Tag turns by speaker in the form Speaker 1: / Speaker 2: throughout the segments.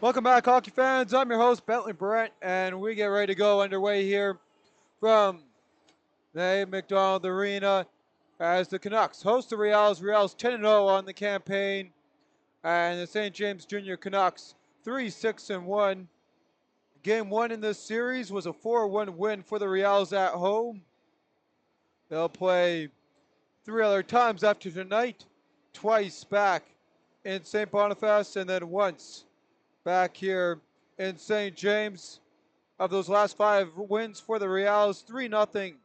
Speaker 1: Welcome back, hockey fans. I'm your host, Bentley Brent, and we get ready to go underway here from the McDonald Arena as the Canucks host the Riels. Riels 10-0 on the campaign, and the St. James Junior Canucks 3-6-1. Game one in this series was a 4-1 win for the Riels at home. They'll play three other times after tonight, twice back in St. Boniface, and then once back here in St. James. Of those last five wins for the Riels, 3-0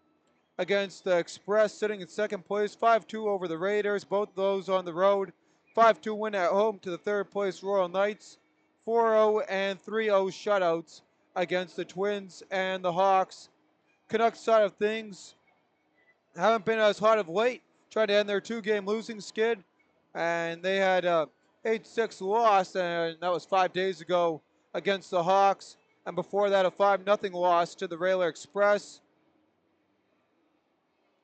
Speaker 1: against the Express, sitting in second place, 5-2 over the Raiders, both those on the road, 5-2 win at home to the third place Royal Knights, 4-0 and 3-0 shutouts against the Twins and the Hawks. Canucks side of things haven't been as hot of late, trying to end their two-game losing skid, and they had a 8-6 loss, and that was 5 days ago against the Hawks, and before that a 5-0 loss to the Railway Express.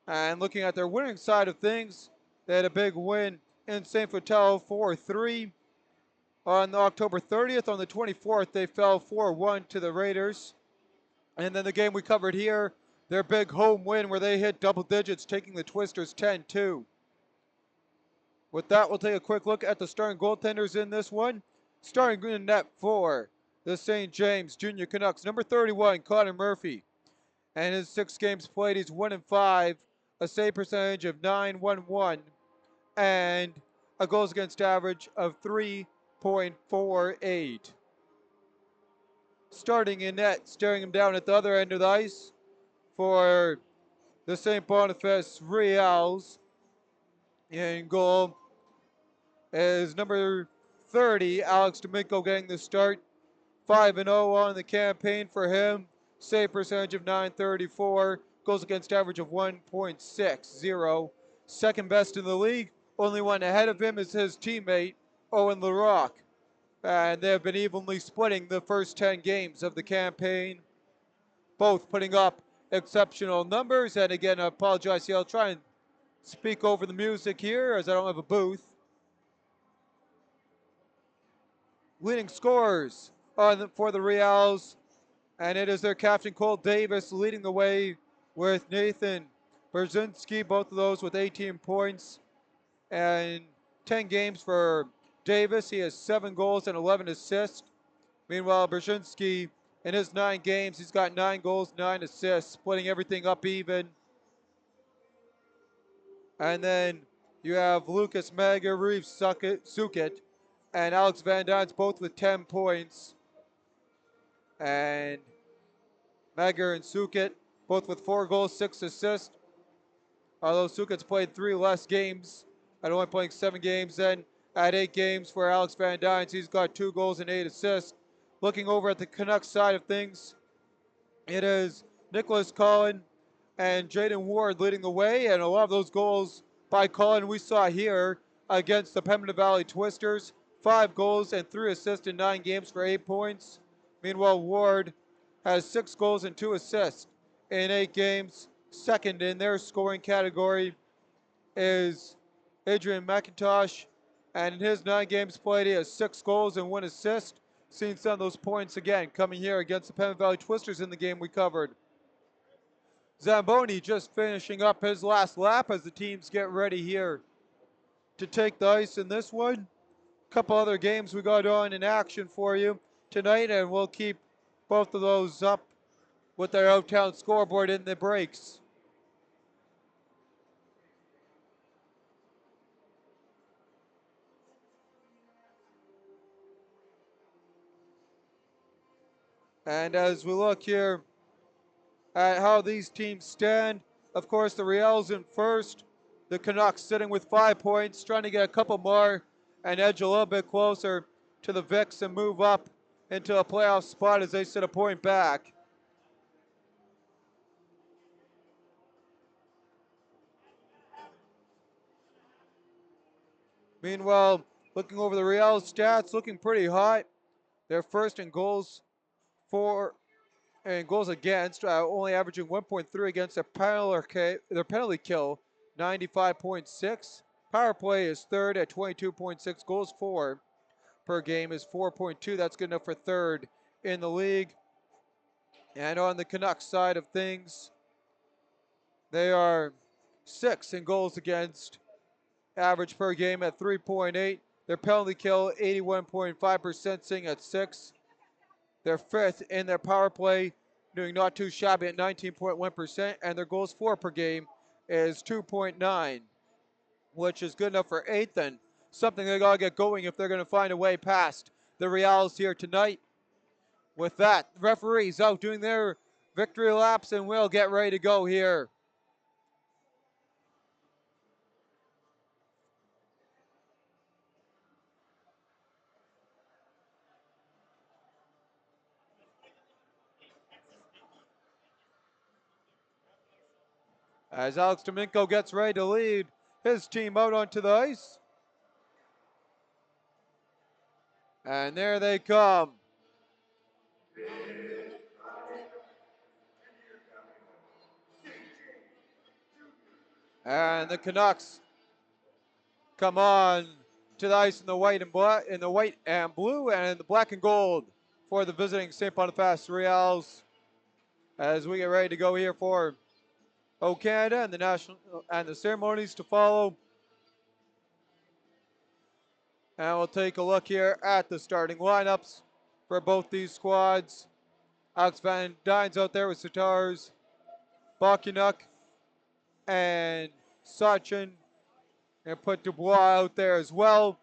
Speaker 1: And looking at their winning side of things, they had a big win in St. Vital 4-3. On October 30th, on the 24th, they fell 4-1 to the Raiders. And then the game we covered here, their big home win where they hit double digits, taking the Twisters 10-2. With that, we'll take a quick look at the starting goaltenders in this one. Starting in net for the St. James Junior Canucks, number 31, Connor Murphy. And his 6 games played, he's 1-5, a save percentage of .911, and a goals against average of 3.48. Starting in net, staring him down at the other end of the ice for the St. Boniface Riels. In goal is number 30, Alex Domingo, getting the start. 5-0 on the campaign for him. Save percentage of .934. Goals against average of 1.60. Second best in the league. Only one ahead of him is his teammate, Owen LaRocque. And they have been evenly splitting the first 10 games of the campaign. Both putting up exceptional numbers. And again, I apologize here. I'll try and speak over the music here as I don't have a booth. Leading scorers for the Riels, and it is their captain Cole Davis leading the way with Nathan Brzezinski, both of those with 18 points and 10 games for Davis. He has 7 goals and 11 assists. Meanwhile, Brzezinski, in his 9 games, he's got 9 goals, 9 assists, splitting everything up even. And then you have Lucas Maga, Reeves Sukit, and Alex Van Dynes, both with 10 points. And Maga and Sukit, both with 4 goals, 6 assists. Although Sukit's played 3 less games, and only playing 7 games. Then at 8 games for Alex Van Dynes, he's got 2 goals and 8 assists. Looking over at the Canucks side of things, it is Nicholas Collin and Jaden Ward leading the way, and a lot of those goals by Collin we saw here against the Pembina Valley Twisters. 5 goals and 3 assists in 9 games for 8 points. Meanwhile, Ward has 6 goals and 2 assists in 8 games. Second in their scoring category is Adrian McIntosh, and in his 9 games played, he has 6 goals and 1 assist. Seeing some of those points again coming here against the Pembina Valley Twisters in the game we covered. Zamboni just finishing up his last lap as the teams get ready here to take the ice in this one. A couple other games we got on in action for you tonight, and we'll keep both of those up with our out-town scoreboard in the breaks. And as we look here at how these teams stand, of course, the Riels in first. The Canucks sitting with 5 points, trying to get a couple more and edge a little bit closer to the Vicks and move up into a playoff spot as they sit a point back. Meanwhile, looking over the Riels stats, looking pretty hot. They're first in goals for and goals against, only averaging 1.3 against their penalty kill, 95.6. Power play is third at 22.6 goals for. per game is 4.2. That's good enough for third in the league. And on the Canucks side of things, they are 6th in goals against, average per game at 3.8. Their penalty kill, 81.5%, sitting at 6. They're 5th in their power play, doing not too shabby at 19.1%, and their goals for per game is 2.9, which is good enough for 8th, and something they got to get going if they're going to find a way past the Riels here tonight. With that, referees out doing their victory laps, and we'll get ready to go here. As Alex Domingo gets ready to lead his team out onto the ice. And there they come. And the Canucks come on to the ice in the white and black, in the white and blue, and the black and gold for the visiting St. Boniface Riels. As we get ready to go here for O Canada and the national and the ceremonies to follow. And we'll take a look here at the starting lineups for both these squads. Alex Van Dyne's out there with Satars, Bakunuk, and Sachin, and put Dubois out there as well.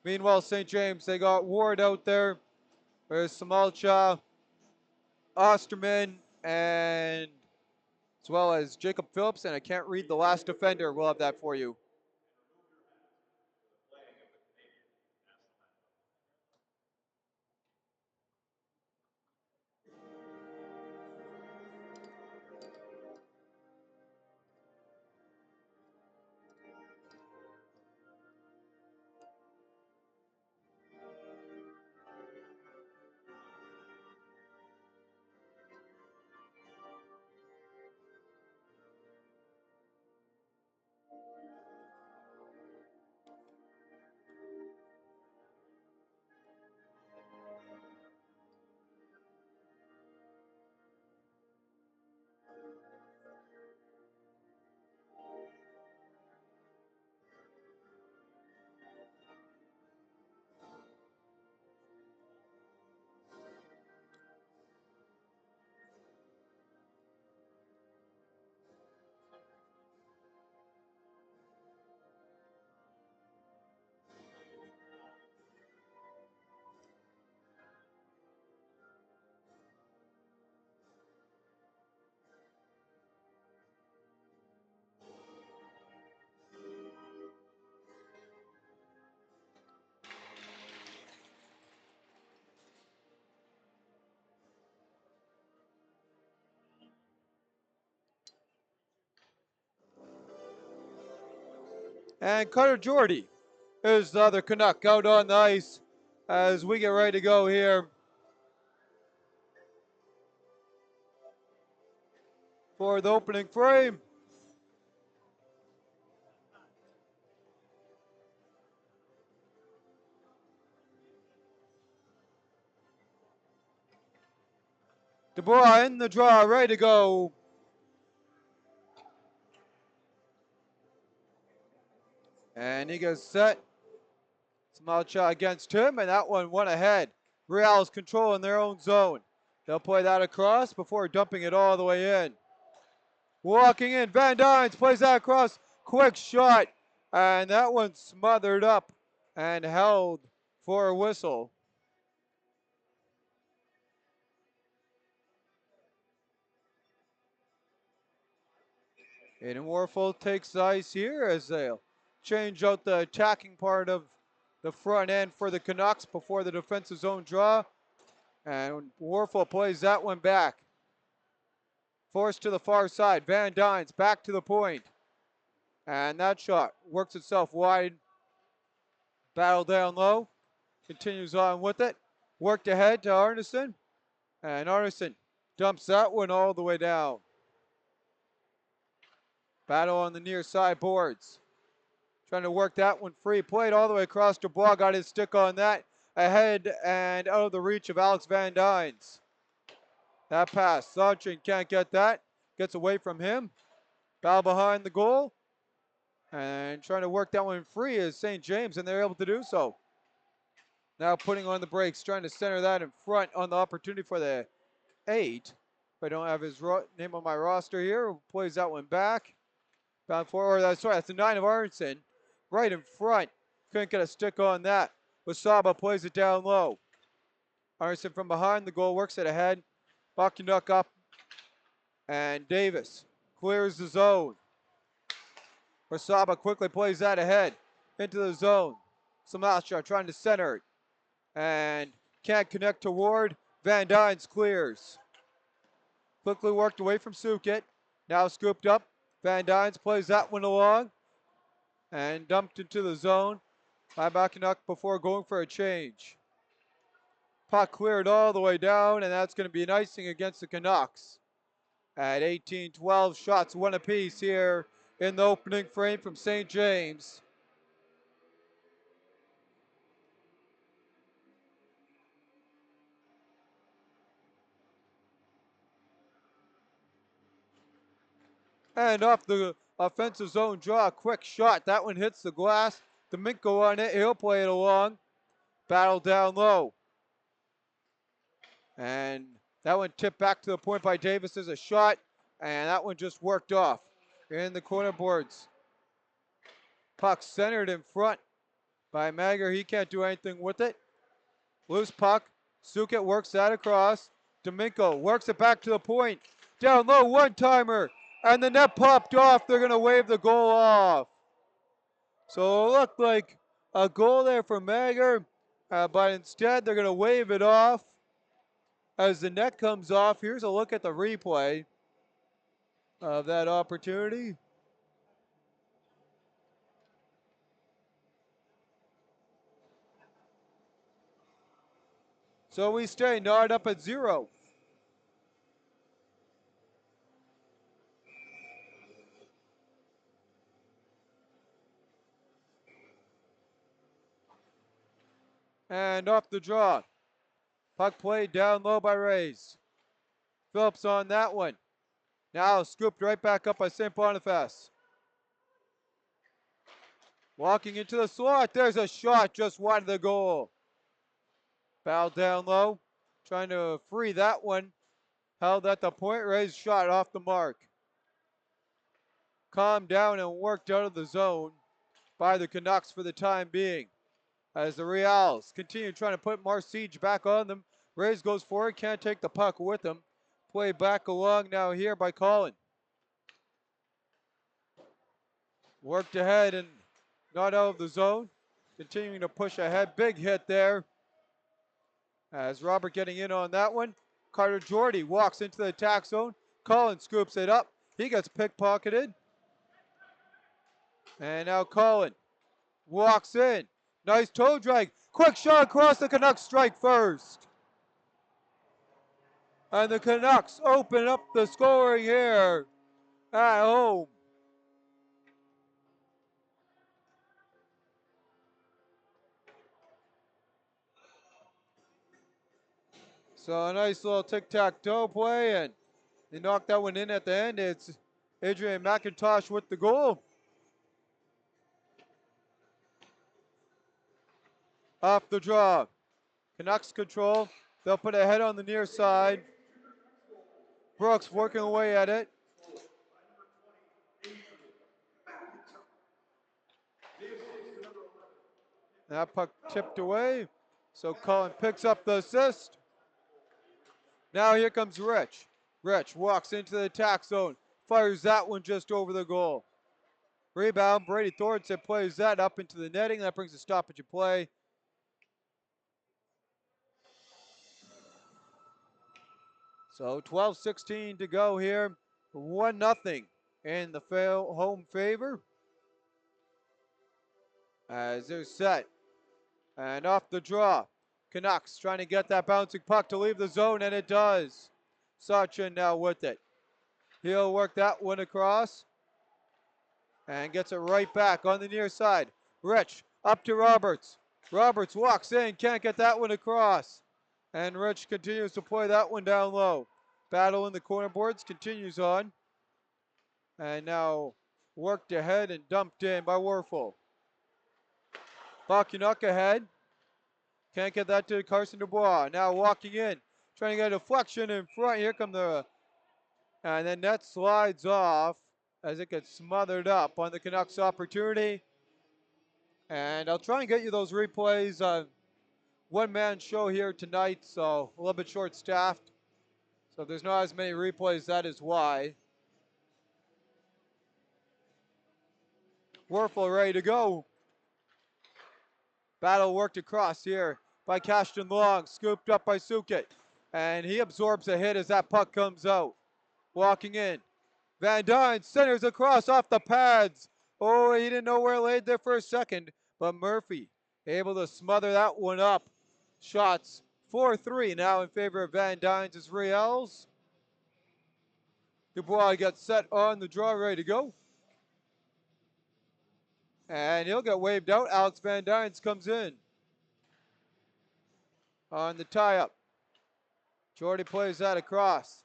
Speaker 1: Meanwhile, St. James, they got Ward out there. There's Samalcha, Osterman, and as well as Jacob Phillips, and I can't read the last defender. We'll have that for you. And Carter Jordy is the other Canuck out on the ice as we get ready to go here for the opening frame. Dubois in the draw, ready to go. And he gets set. Smalcha against him, and that one went ahead. Riels controlling their own zone. They'll play that across before dumping it all the way in. Walking in, Van Dynes plays that across. Quick shot, and that one smothered up and held for a whistle. Aiden Warfel takes the ice here as they'll change out the attacking part of the front end for the Canucks before the defensive zone draw. And Warfel plays that one back. Forced to the far side. Van Dynes back to the point. And that shot works itself wide. Battle down low. Continues on with it. Worked ahead to Arneson. And Arneson dumps that one all the way down. Battle on the near side boards. Trying to work that one free. Played all the way across the ball. Got his stick on that. Ahead and out of the reach of Alex Van Dynes. That pass. Sachin can't get that. Gets away from him. Foul behind the goal. And trying to work that one free is St. James, and they're able to do so. Now putting on the brakes, trying to center that in front on the opportunity for the 8. If I don't have his name on my roster here, plays that one back. Bound forward, that's the 9 of Arnson. Right in front. Couldn't get a stick on that. Wasaba plays it down low. Arnson from behind the goal, works it ahead. Bakunuk up. And Davis clears the zone. Wasaba quickly plays that ahead into the zone. Samasha trying to center it. And can't connect to Ward. Van Dynes clears. Quickly worked away from Sukit. Now scooped up. Van Dynes plays that one along. And dumped into the zone by Bakunuk before going for a change. Puck cleared all the way down, and that's going to be an icing against the Canucks. At 18-12, shots one apiece here in the opening frame from St. James. And off the offensive zone draw, a quick shot. That one hits the glass. Domingo on it. He'll play it along. Battle down low. And that one tipped back to the point by Davis as a shot. And that one just worked off in the corner boards. Puck centered in front by Magger. He can't do anything with it. Loose puck. Sukit works that across. Domingo works it back to the point. Down low, one-timer. And the net popped off. They're going to wave the goal off. So it looked like a goal there for Magger. But instead, they're going to wave it off as the net comes off. Here's a look at the replay of that opportunity. So we stay gnawed up at 0. And off the draw. Puck played down low by Riels. Phillips on that one. Now scooped right back up by St. Boniface. Walking into the slot. There's a shot just wide of the goal. Foul down low. Trying to free that one. Held at the point. Riels shot off the mark. Calmed down and worked out of the zone by the Canucks for the time being. As the Riels continue trying to put more siege back on them. Riels goes forward, can't take the puck with him. Play back along now here by Colin. Worked ahead and not out of the zone. Continuing to push ahead. Big hit there. As Robert getting in on that one. Carter Jordy walks into the attack zone. Colin scoops it up. He gets pickpocketed. And now Colin walks in. Nice toe drag. Quick shot across. The Canucks strike first. And the Canucks open up the scoring here at home. So a nice little tic-tac-toe play, and they knocked that one in at the end. It's Adrian McIntosh with the goal. Off the draw. Canucks control. They'll put a head on the near side. Brooks working away at it. That puck tipped away. So Colin picks up the assist. Now here comes Rich. Rich walks into the attack zone. Fires that one just over the goal. Rebound. Brady Thornton plays that up into the netting. That brings a stoppage of play. So 12-16 to go here. 1-0 in the home favor. As they're set. And off the draw. Canucks trying to get that bouncing puck to leave the zone, and it does. Sachin now with it. He'll work that one across. and gets it right back on the near side. Rich up to Roberts. Roberts walks in, can't get that one across. And Rich continues to play that one down low. Battle in the corner boards continues on. And now worked ahead and dumped in by Warfel. Canuck ahead. Can't get that to Carson Dubois. Now walking in, trying to get a deflection in front. Here come the, and then that slides off as it gets smothered up on the Canucks opportunity. And I'll try and get you those replays on one-man show here tonight, so a little bit short-staffed. So if there's not as many replays, that is why. Warfel ready to go. Battle worked across here by Cashton Long, scooped up by Sukit. And he absorbs a hit as that puck comes out. Walking in. Van Dyne centers across off the pads. Oh, he didn't know where it laid there for a second. But Murphy able to smother that one up. Shots 4-3 now in favor of Van Dyne's as Riels. Dubois gets set on the draw, ready to go. And he'll get waved out. Alex Van Dynes comes in on the tie-up. Jordy plays that across.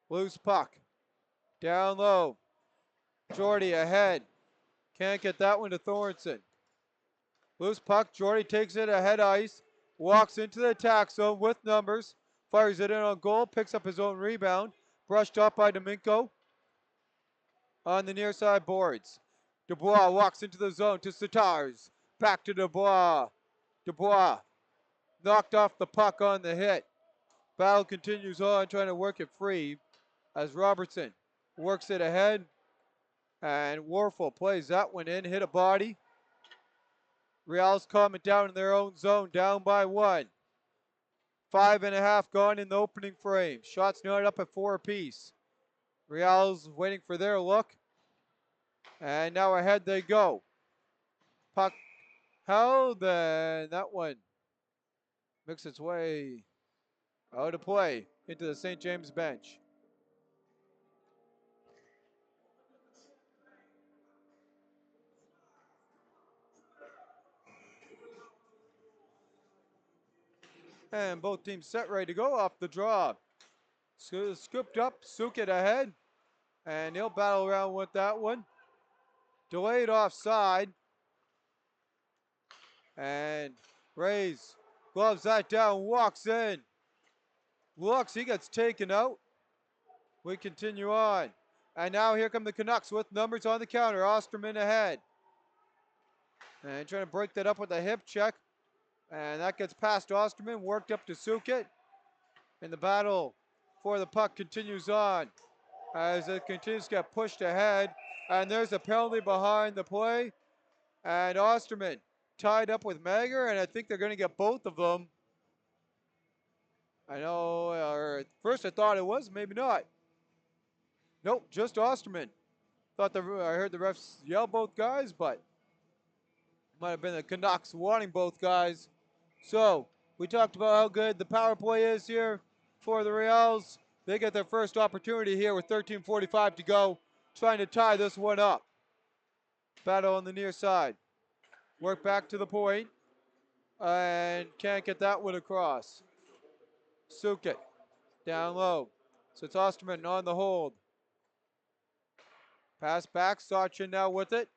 Speaker 1: Loose puck. Down low. Jordy ahead. Can't get that one to Thornton. Loose puck. Jordy takes it ahead ice. Walks into the attack zone with numbers. Fires it in on goal. Picks up his own rebound. Brushed off by Domingo. On the near side boards. Dubois walks into the zone to Satars. Back to Dubois. Dubois knocked off the puck on the hit. Battle continues on, trying to work it free as Robertson works it ahead. And Warfel plays that one in, hit a body. Riels coming down in their own zone, down by 1. 5.5 gone in the opening frame. Shots not up at 4 apiece. Riels waiting for their look. And now ahead they go. Puck held, and that one makes its way out of play into the St. James bench. And both teams set ready to go off the draw. Scooped up, Sukit ahead. And he'll battle around with that one. Delayed offside. And Rays gloves that down, walks in. Looks, he gets taken out. We continue on. And now here come the Canucks with numbers on the counter. Osterman ahead. And trying to break that up with a hip check. And that gets past Osterman, worked up to Sukit. And the battle for the puck continues on as it continues to get pushed ahead. And there's a penalty behind the play. And Osterman tied up with Mager, and I think they're going to get both of them. I know, or at first I thought it was, maybe not. Nope, just Osterman. I heard the refs yell both guys, but it might have been the Canucks wanting both guys. So, we talked about how good the power play is here for the Riels. They get their first opportunity here with 13:45 to go, trying to tie this one up. Battle on the near side. Work back to the point, and can't get that one across. Sukit down low. So it's Osterman on the hold. Pass back, Sachin now with it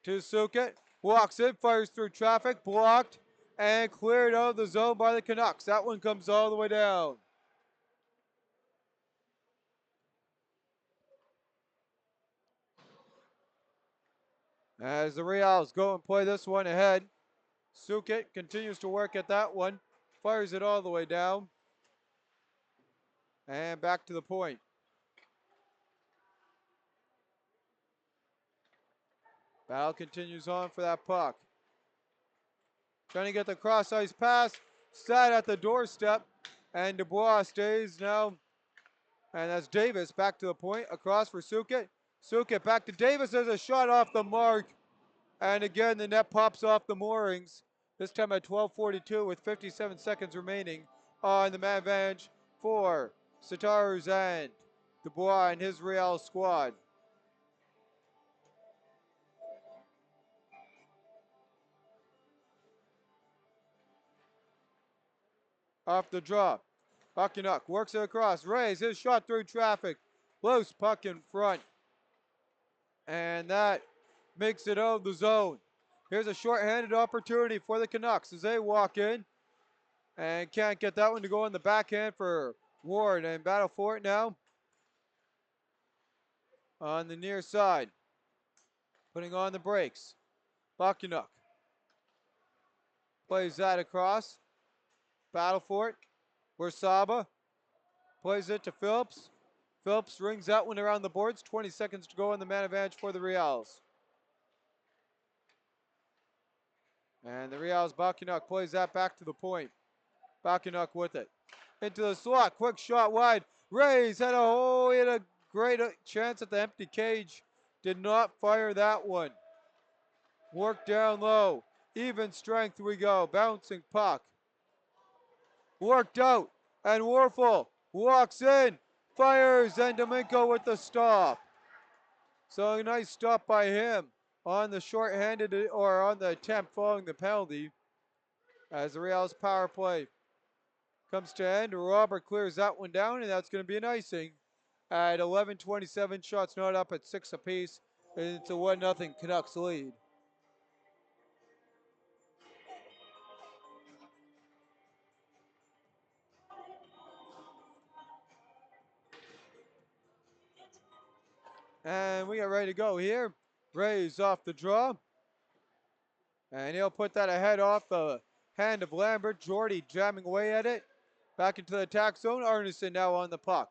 Speaker 1: to Sukit. Walks in, fires through traffic, blocked, and cleared out of the zone by the Canucks. That one comes all the way down. As the Riels go and play this one ahead. Sukit continues to work at that one. Fires it all the way down. And back to the point. Battle continues on for that puck. Trying to get the cross ice pass. Sat at the doorstep. And Dubois stays now. And that's Davis back to the point. Across for Sukit. Sukit back to Davis. There's a shot off the mark. And again, the net pops off the moorings. This time at 12:42 with 57 seconds remaining on the man advantage for Satars and Dubois and his Real squad. off the draw. Canuck works it across. Riels, his shot through traffic. Loose puck in front. And that makes it out of the zone. Here's a shorthanded opportunity for the Canucks as they walk in. And can't get that one to go in the backhand for Ward, and battle for it now. On the near side. Putting on the brakes. Canuck plays that across. Battle for it. Saba plays it to Phillips. Phillips rings that one around the boards. 20 seconds to go on the man advantage for the Riels. And the Riels Canuck plays that back to the point. Canuck with it. Into the slot. Quick shot wide. Riels had he had a great chance at the empty cage. Did not fire that one. Work down low. Even strength we go. Bouncing puck. Worked out. And Warfel walks in. Fires. And Domingo with the stop. So a nice stop by him on the shorthanded or on the attempt following the penalty. As the Riels power play comes to end, Robert clears that one down, and that's going to be an icing at 11:27. Shots not up at 6 apiece. And it's a 1-0 Canucks lead. And we get ready to go here. Riels off the draw. And he'll put that ahead off the hand of Lambert. Jordy jamming away at it. Back into the attack zone. Arneson now on the puck.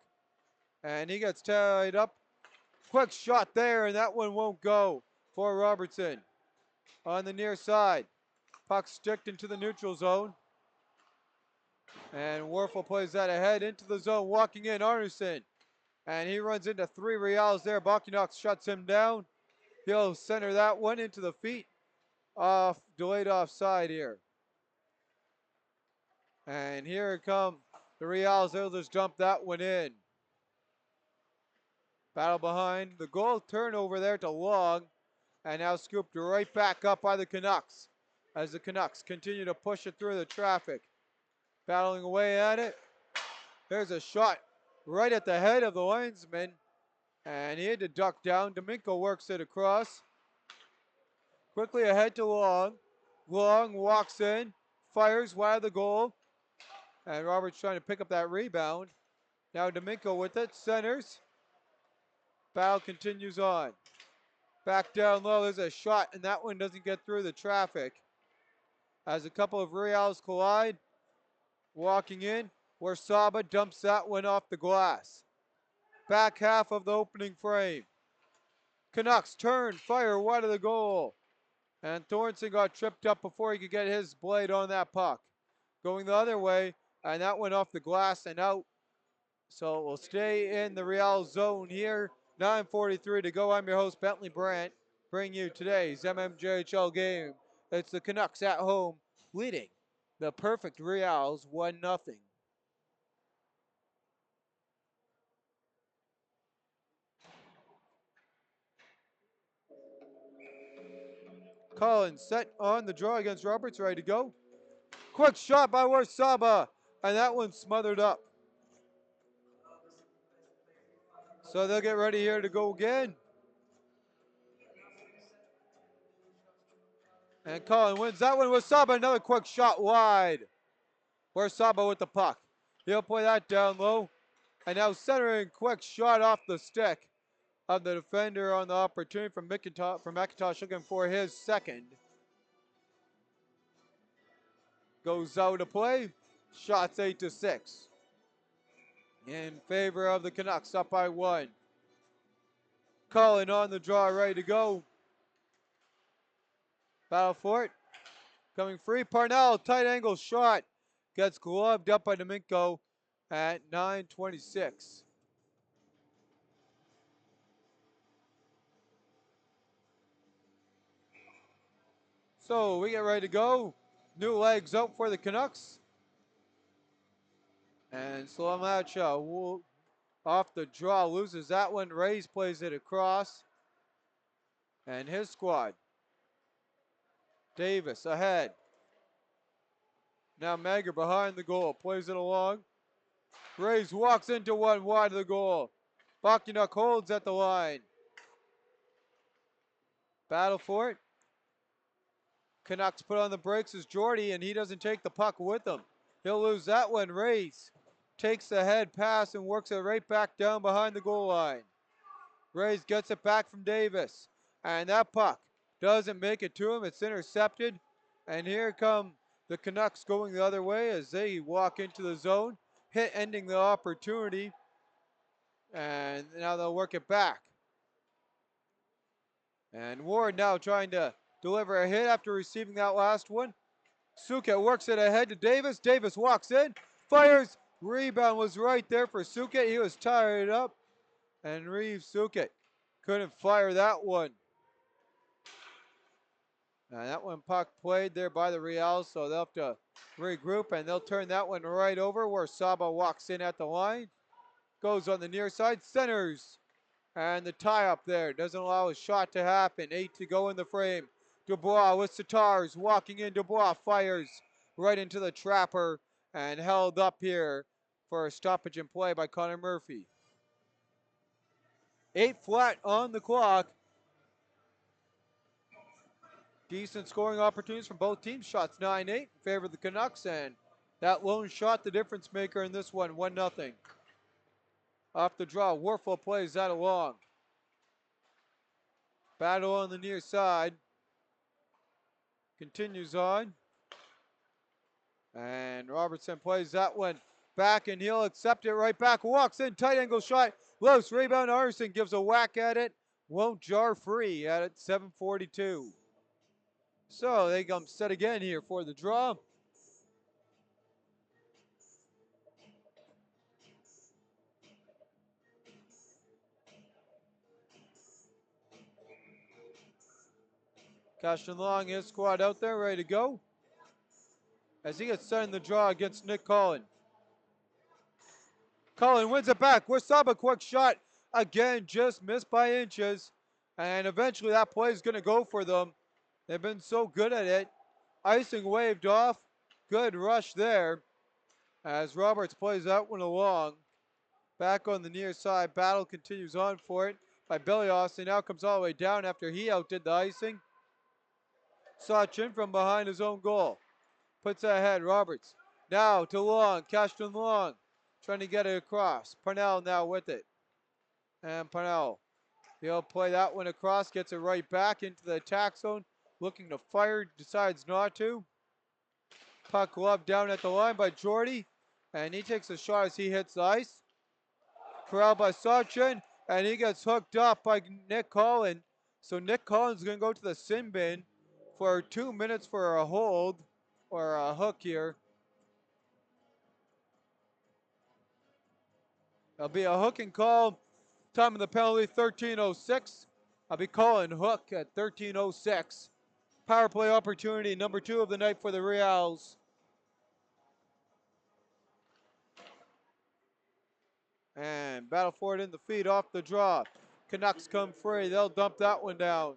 Speaker 1: And he gets tied up. Quick shot there, and that one won't go for Robertson. On the near side. Puck sticked into the neutral zone. And Warfel plays that ahead into the zone. Walking in, Arneson. And he runs into 3 Riels there. Canuck shuts him down. He'll center that one into the feet. Delayed offside here. And here come the Riels. They'll just dump that one in. Battle behind the goal. Turnover there to Long. And now scooped right back up by the Canucks. As the Canucks continue to push it through the traffic. Battling away at it. There's a shot right at the head of the linesman. And he had to duck down. Domingo works it across. Quickly ahead to Long. Long walks in. Fires wide of the goal. And Roberts trying to pick up that rebound. Now Domingo with it. Centers. Battle continues on. Back down low. There's a shot. And that one doesn't get through the traffic. As a couple of Riels collide. Walking in. Saba dumps that one off the glass. Back half of the opening frame. Canucks turn. Fire wide of the goal. And Thornton got tripped up before he could get his blade on that puck. Going the other way. And that went off the glass and out. So it will stay in the Riels zone here. 9:43 to go. I'm your host, Bentley Brandt, bringing you today's MMJHL game. It's the Canucks at home, leading the perfect Riels 1-0. Collins set on the draw against Roberts, ready to go. Quick shot by Saba, and that one's smothered up. So they'll get ready here to go again. And Collins wins that one with Saba. Another quick shot wide. Saba with the puck. He'll play that down low. And now centering, quick shot off the stick of the defender on the opportunity from McIntosh looking for his second. Goes out to play. Shots 8-6. In favor of the Canucks, up by 1. Cullen on the draw, ready to go. Battle for it. Coming free. Parnell, tight angle shot. Gets gloved up by Domingo at 9:26. So we get ready to go. New legs out for the Canucks. And Slamacha off the draw loses that one. Riels plays it across. And his squad. Davis ahead. Now Mager behind the goal, plays it along. Riels walks into one wide of the goal. Bochynuck holds at the line. Battle for it. Canucks put on the brakes as Jordy, and he doesn't take the puck with him. He'll lose that one. Riels takes the head pass and works it right back down behind the goal line. Riels gets it back from Davis, and that puck doesn't make it to him. It's intercepted, and here come the Canucks going the other way as they walk into the zone, hit ending the opportunity, and now they'll work it back. And Ward now trying to deliver a hit after receiving that last one. Suket works it ahead to Davis. Davis walks in, fires. Rebound was right there for Suket. He was tied up, and Reeves Suket couldn't fire that one. And that one puck played there by the Riels, so they'll have to regroup, and they'll turn that one right over where Saba walks in at the line. Goes on the near side, centers. And the tie up there doesn't allow a shot to happen. 8 to go in the frame. Dubois with Satars walking in. Dubois fires right into the trapper and held up here for a stoppage in play by Connor Murphy. 8 flat on the clock. Decent scoring opportunities from both teams. Shots 9-8 in favor of the Canucks, and that lone shot the difference maker in this one, 1-0. Off the draw, Warfel plays that along. Battle on the near side. Continues on. And Robertson plays that one back, and he'll accept it right back. Walks in, tight angle shot. Loose rebound. Arson gives a whack at it. Won't jar free at 7:42. So they come set again here for the draw. Cashton Long, his squad out there, ready to go. As he gets set in the draw against Nick Collin. Collin wins it back. Wasaba, quick shot. Again, just missed by inches. And eventually that play is going to go for them. They've been so good at it. Icing waved off. Good rush there. As Roberts plays that one along. Back on the near side. Battle continues on for it by Billy Austin. Now comes all the way down after he outdid the icing. Sachin from behind his own goal. Puts it ahead. Roberts. Now to Long. Cashton Long. Trying to get it across. Parnell now with it. And Parnell. He'll play that one across. Gets it right back into the attack zone. Looking to fire. Decides not to. Puck glove down at the line by Jordy. And he takes a shot as he hits the ice. Corralled by Sachin. And he gets hooked up by Nick Collin. So Nick Collin's going to go to the sin bin for 2 minutes for a hold. Or a hook here. There'll be a hook and call. Time of the penalty, 13:06. I'll be calling hook at 13:06. Power play opportunity, number 2 of the night for the Riels. And battle for it in the feed off the draw. Canucks come free. They'll dump that one down.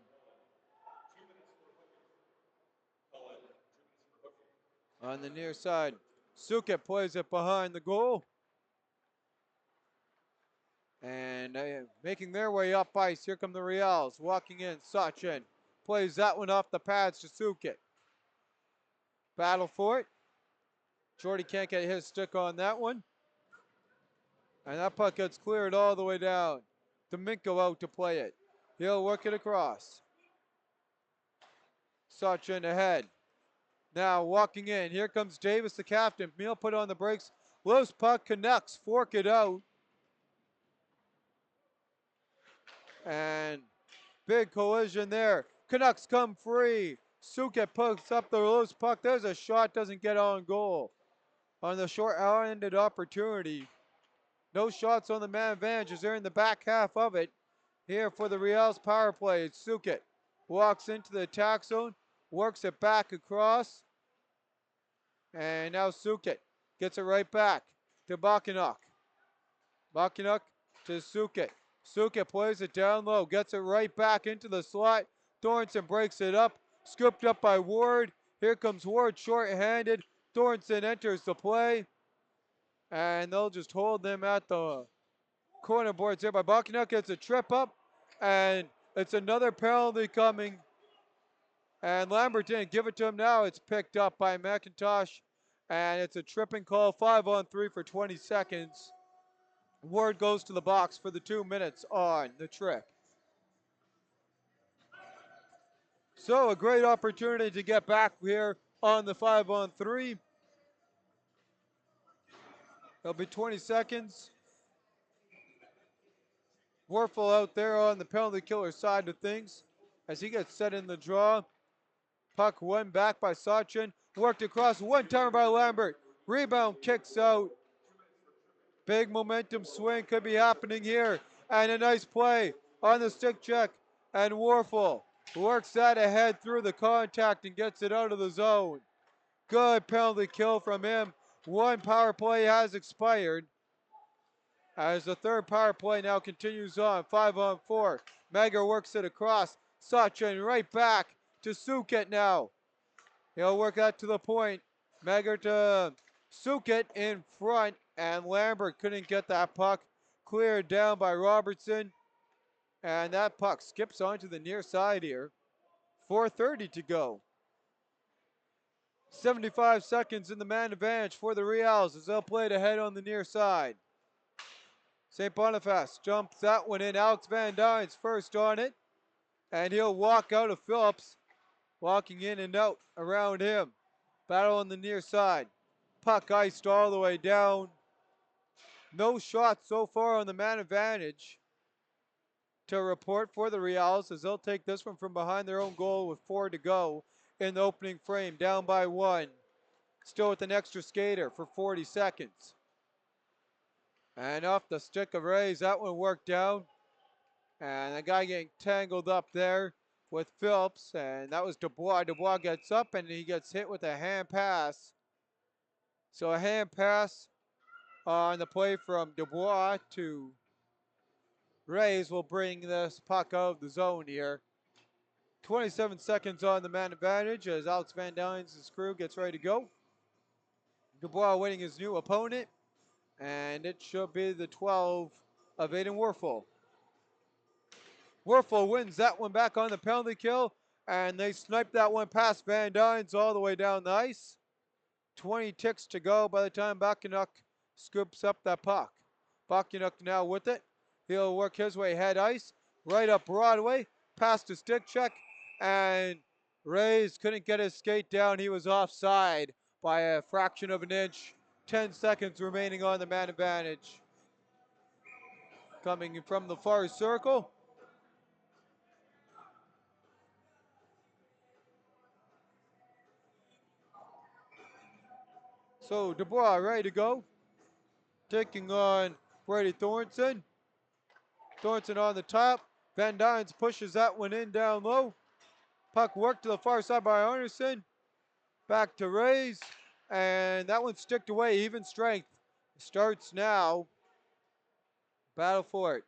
Speaker 1: On the near side, Suket plays it behind the goal. And making their way up ice. Here come the Riels. Walking in, Sachin plays that one off the pads to Suket. Battle for it. Jordy can't get his stick on that one. And that puck gets cleared all the way down. Domingo out to play it. He'll work it across. Sachin ahead. Now walking in. Here comes Davis, the captain. Meal put on the brakes. Loose puck. Canucks fork it out. And big collision there. Canucks come free. Suket picks up the loose puck. There's a shot. Doesn't get on goal. On the short-handed opportunity. No shots on the man advantage as they're in the back half of it. Here for the Riels power play, it's Suket. Walks into the attack zone, works it back across. And now Suket gets it right back to Bochynuck. Bochynuck to Suket. Suket plays it down low, gets it right back into the slot. Thornton breaks it up, scooped up by Ward. Here comes Ward short-handed. Thornton enters the play, and they'll just hold them at the corner boards here. By Canucks gets a trip up, and it's another penalty coming. And Lambert didn't give it to him. Now it's picked up by McIntosh, and it's a tripping call. 5-on-3 for 20 seconds. Ward goes to the box for the 2 minutes on the trip. So a great opportunity to get back here on the 5-on-3. It'll be 20 seconds. Warfel out there on the penalty killer side of things as he gets set in the draw. Puck won back by Sachin. Worked across, one timer by Lambert. Rebound kicks out. Big momentum swing could be happening here. And a nice play on the stick check. And Warfel works that ahead through the contact and gets it out of the zone. Good penalty kill from him. One power play has expired. As the third power play now continues on. 5-on-4. Megger works it across. Sachin right back to Sukit now. He'll work that to the point. Megger to Sukit in front. And Lambert couldn't get that puck. Cleared down by Robertson. And that puck skips onto the near side here. 4:30 to go. 75 seconds in the man advantage for the Riels as they'll play it ahead on the near side. St. Boniface jumps that one in. Alex Van Dyne's first on it. And he'll walk out of Phillips. Walking in and out around him. Battle on the near side. Puck iced all the way down. No shots so far on the man advantage to report for the Riels as they'll take this one from behind their own goal with 4 to go in the opening frame. Down by 1. Still with an extra skater for 40 seconds. And off the stick of Riels, that one worked down. And the guy getting tangled up there with Phillips. And that was Dubois. Dubois gets up and he gets hit with a hand pass. So a hand pass on the play from Dubois to Riels will bring this puck out of the zone here. 27 seconds on the man advantage as Alex Van Dyne's crew gets ready to go. Dubois awaiting his new opponent. And it should be the 12 of Aiden Warfel. Warfel wins that one back on the penalty kill. And they snipe that one past Van Dyne's all the way down the ice. 20 ticks to go by the time Canuck scoops up that puck. Canuck now with it. He'll work his way head ice. Right up Broadway. Past a stick check. And Riels couldn't get his skate down. He was offside by a fraction of an inch. 10 seconds remaining on the man advantage. Coming from the far circle. So Dubois ready to go. Taking on Brady Thornton. Thornton on the top. Van Dynes pushes that one in down low. Puck worked to the far side by Arneson. Back to Riels. And that one sticked away. Even strength starts now. Battle for it.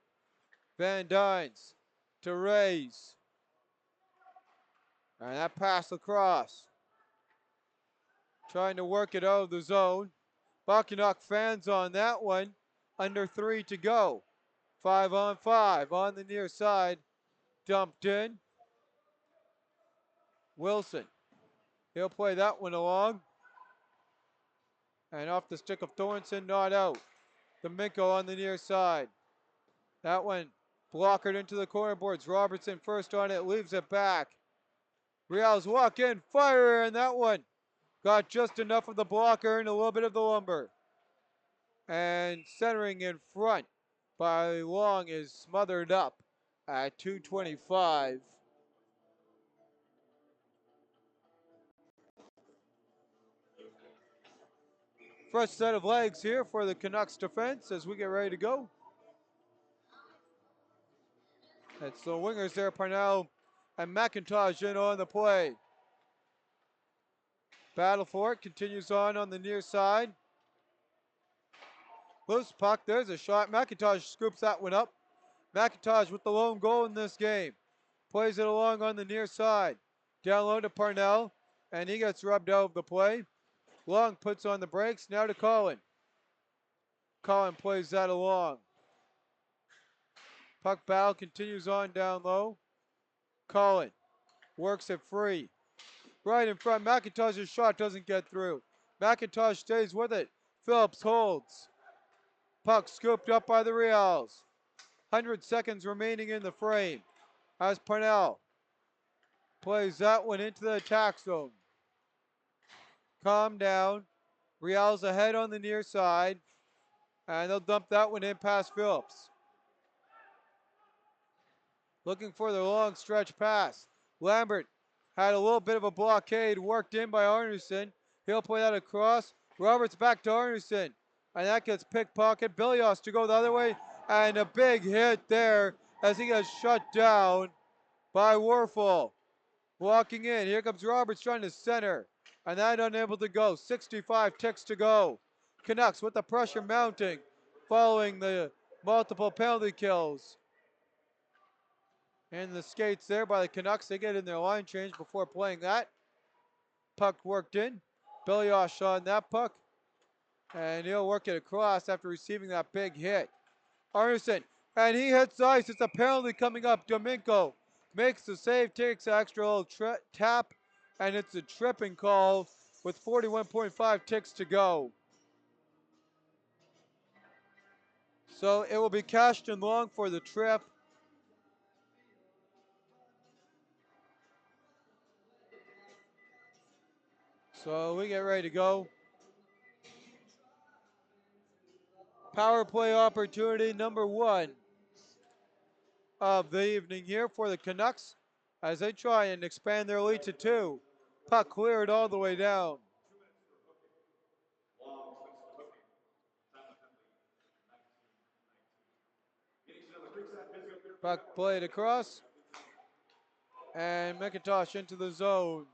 Speaker 1: Van Dynes to Riels. And that pass across. Trying to work it out of the zone. Canuck fans on that one. Under 3 to go. 5-on-5 on the near side. Dumped in. Wilson. He'll play that one along. And off the stick of Thornton, not out. Domingo on the near side. That one blockered into the corner boards. Robertson first on it, leaves it back. Riels walk in, fire, and that one got just enough of the blocker and a little bit of the lumber. And centering in front by Long is smothered up at 2:25. Fresh set of legs here for the Canucks defense as we get ready to go. It's the wingers there, Parnell and McIntosh in on the play. Battle for it continues on the near side. Loose puck, there's a shot. McIntosh scoops that one up. McIntosh with the lone goal in this game. Plays it along on the near side. Down low to Parnell, and he gets rubbed out of the play. Long puts on the brakes. Now to Colin. Colin plays that along. Puck battle continues on down low. Colin works it free. Right in front. McIntosh's shot doesn't get through. McIntosh stays with it. Phillips holds. Puck scooped up by the Riels. 100 seconds remaining in the frame. As Parnell plays that one into the attack zone. Calm down. Riels ahead on the near side. And they'll dump that one in past Phillips. Looking for the long stretch pass. Lambert had a little bit of a blockade worked in by Arneson. He'll play that across. Roberts back to Arneson. And that gets pickpocket. Bilios to go the other way. And a big hit there as he gets shut down by Warfel. Walking in. Here comes Roberts trying to center. And that unable to go. 65 ticks to go. Canucks with the pressure mounting following the multiple penalty kills. And the skates there by the Canucks. They get in their line change before playing that. Puck worked in. Bilios on that puck. And he'll work it across after receiving that big hit. Arneson. And he hits ice. It's a penalty coming up. Domingo makes the save, takes an extra little tap. And it's a tripping call with 41.5 ticks to go. So it will be cashed in long for the trip. So we get ready to go. Power play opportunity number 1 of the evening here for the Canucks as they try and expand their lead to 2. Puck cleared all the way down. Puck played across. And McIntosh into the zone.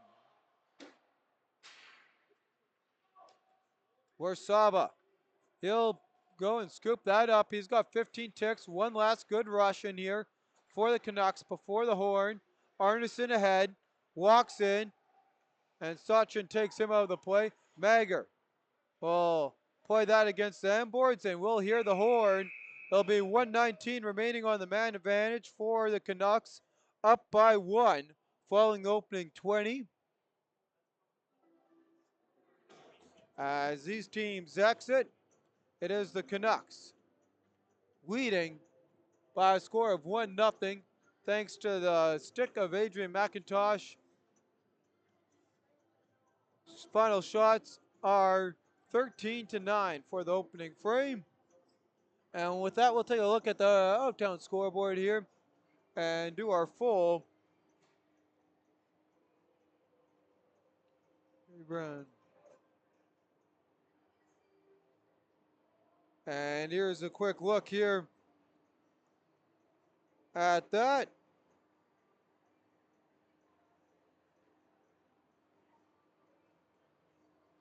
Speaker 1: Warsaba. He'll go and scoop that up. He's got 15 ticks. One last good rush in here for the Canucks before the horn. Arneson ahead. Walks in. And Sachin takes him out of the play. Mager will play that against the end boards, and we'll hear the horn. There'll be 1:19 remaining on the man advantage for the Canucks, up by 1 following the opening 20. As these teams exit, it is the Canucks leading by a score of 1-0 thanks to the stick of Adrian McIntosh. Final shots are 13-9 for the opening frame. And with that, we'll take a look at the out-of-town scoreboard here and do our full run. And here's a quick look here at that.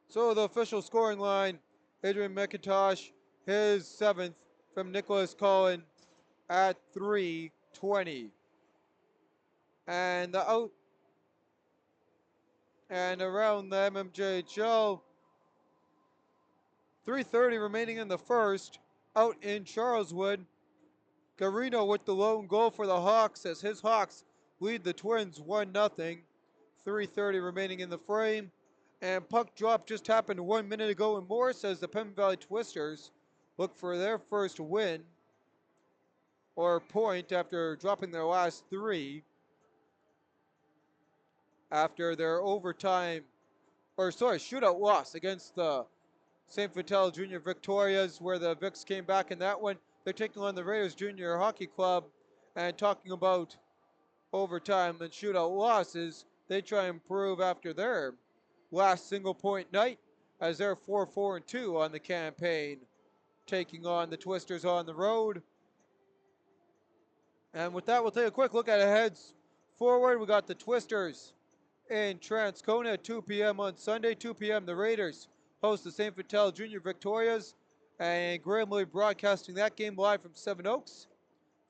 Speaker 1: So the official scoring line, Adrian McIntosh, his 7th from Nicholas Cullen at 3:20. And the out and around the MMJHL, 3:30 remaining in the first, out in Charleswood. Garino with the lone goal for the Hawks as his Hawks lead the Twins 1-0. 3:30 remaining in the frame. And puck drop just happened 1 minute ago in Morris as the Pembine Valley Twisters look for their first win or point after dropping their last 3 after their shootout loss against the St. Vital Junior Victorias, where the Vics came back in that one. They're taking on the Raiders Junior Hockey Club, and talking about overtime and shootout losses, they try and improve after their last single point night as they're 4-4-2 on the campaign, taking on the Twisters on the road. And with that, we'll take a quick look at heads forward. We got the Twisters in Transcona at 2 p.m. on Sunday. 2 p.m. the Raiders host the St. Vital Junior Victorias, and Graham will be broadcasting that game live from Seven Oaks.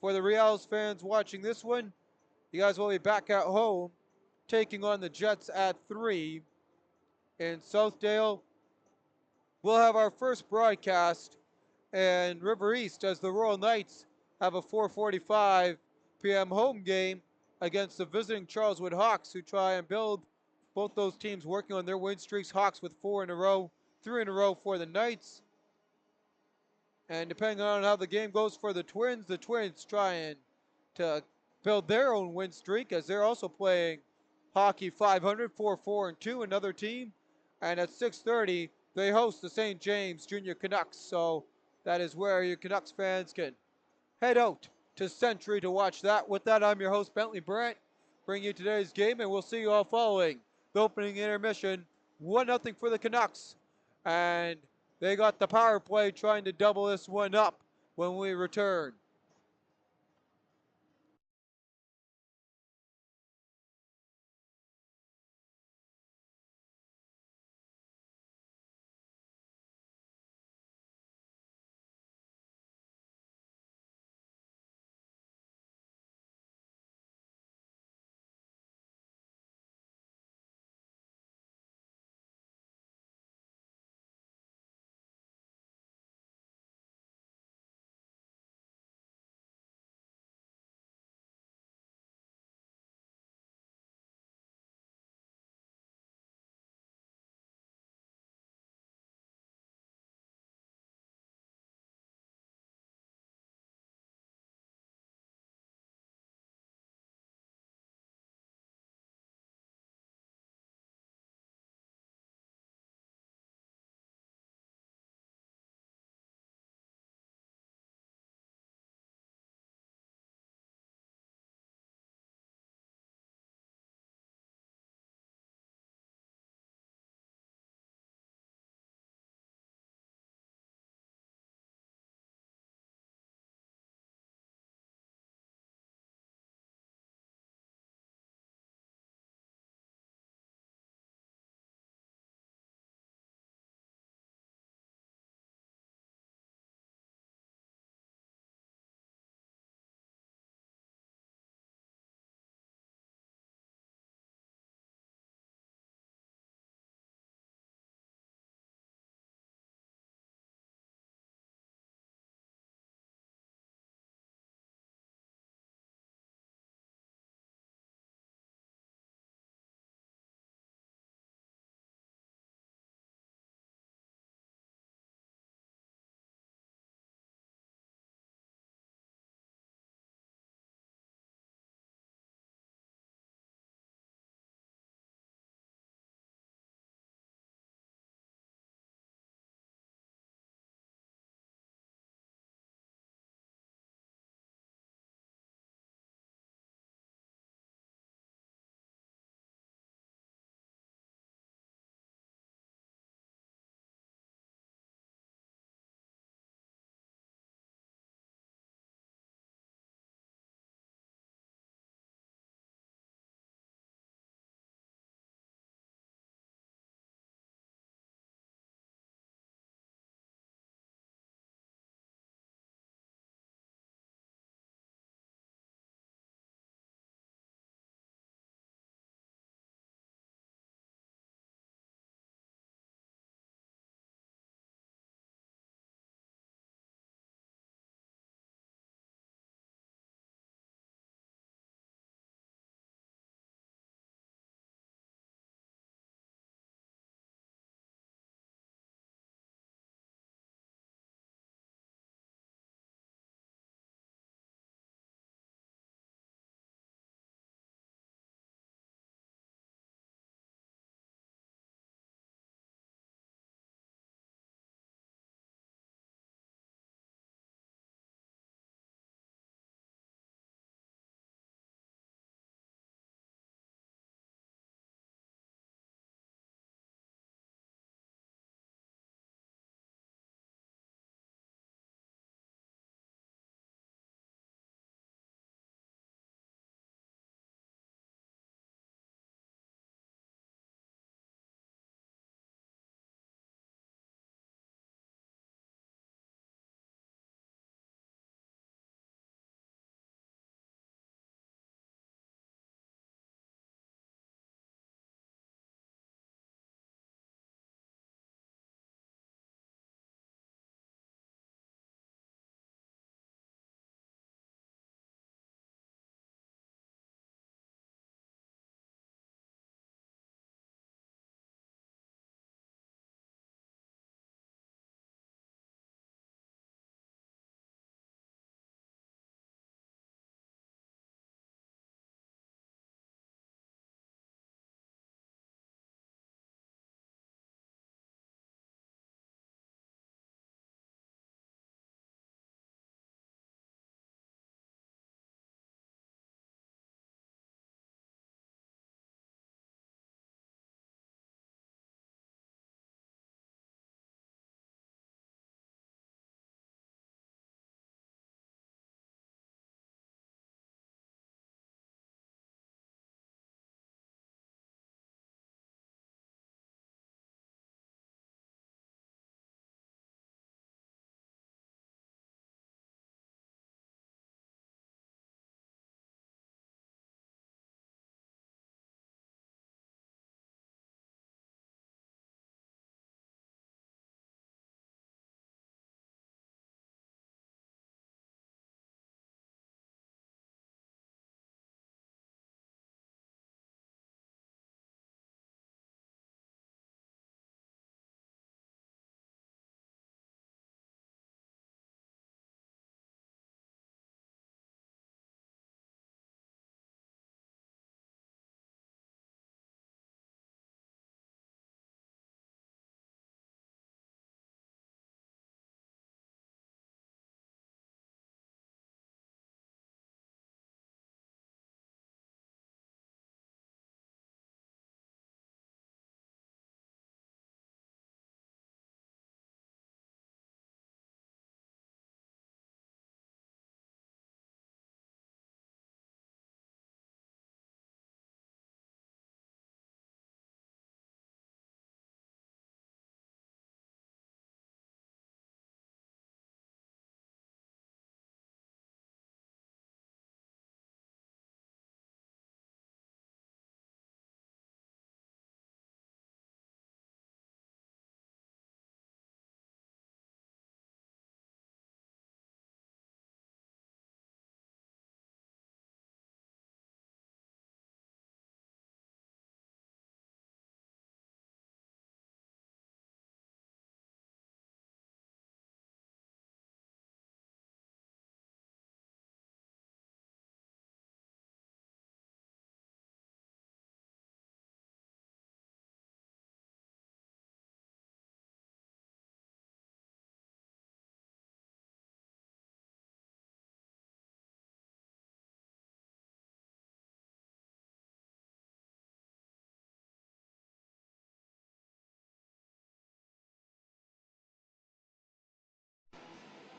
Speaker 1: For the Riels fans watching this one, you guys will be back at home taking on the Jets at 3 in Southdale. we'll have our first broadcast in River East as the Royal Knights have a 4:45 p.m. home game against the visiting Charleswood Hawks, who try and build both those teams working on their win streaks. Hawks with 4 in a row, 3 in a row for the Knights. And depending on how the game goes for the Twins trying to build their own win streak as they're also playing hockey 500, 4-4 and 2, another team. And at 6:30, they host the St. James Junior Canucks. So that is where your Canucks fans can head out to Century to watch that. With that, I'm your host, Bentley Brandt, bringing you today's game, and we'll see you all following the opening intermission. 1-0 for the Canucks. And they got the power play trying to double this one up when we return.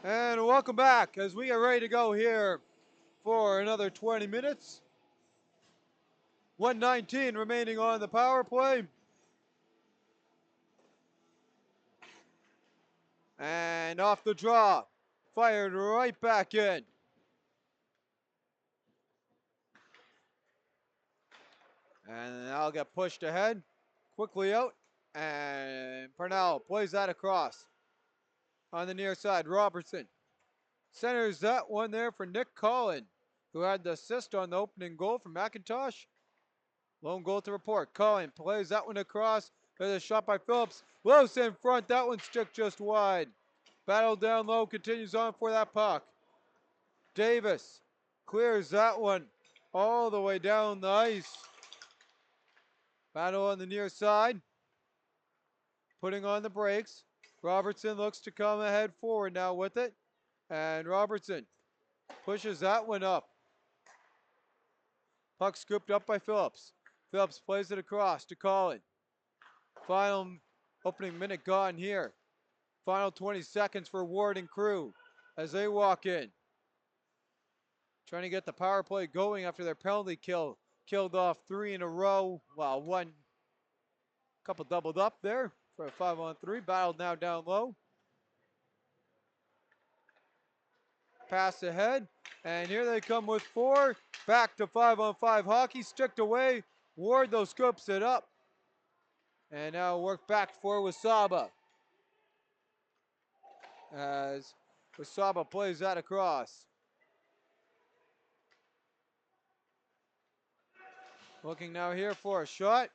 Speaker 1: And welcome back as we get ready to go here for another 20 minutes. 1:19 remaining on the power play. And off the draw. Fired right back in. And I'll get pushed ahead. Quickly out. And Parnell plays that across. On the near side, Robertson centers that one there for Nick Collin, who had the assist on the opening goal for McIntosh. Lone goal to report. Collin plays that one across. There's a shot by Phillips. Lewis in front. That one stick just wide. Battle down low continues on for that puck. Davis clears that one all the way down the ice. Battle on the near side. Putting on the brakes. Robertson looks to come ahead forward now with it. And Robertson pushes that one up. Puck scooped up by Phillips. Phillips plays it across to Collin. Final opening minute gone here. Final 20 seconds for Ward and crew as they walk in. Trying to get the power play going after their penalty kill. Killed off 3 in a row. Well, one couple doubled up there for a 5-on-3. Battled now down low. Pass ahead. And here they come with 4. Back to 5-on-5 hockey. Sticked away. Ward though scoops it up. And now work back for Wasaba. As Wasaba plays that across. Looking now here for a shot.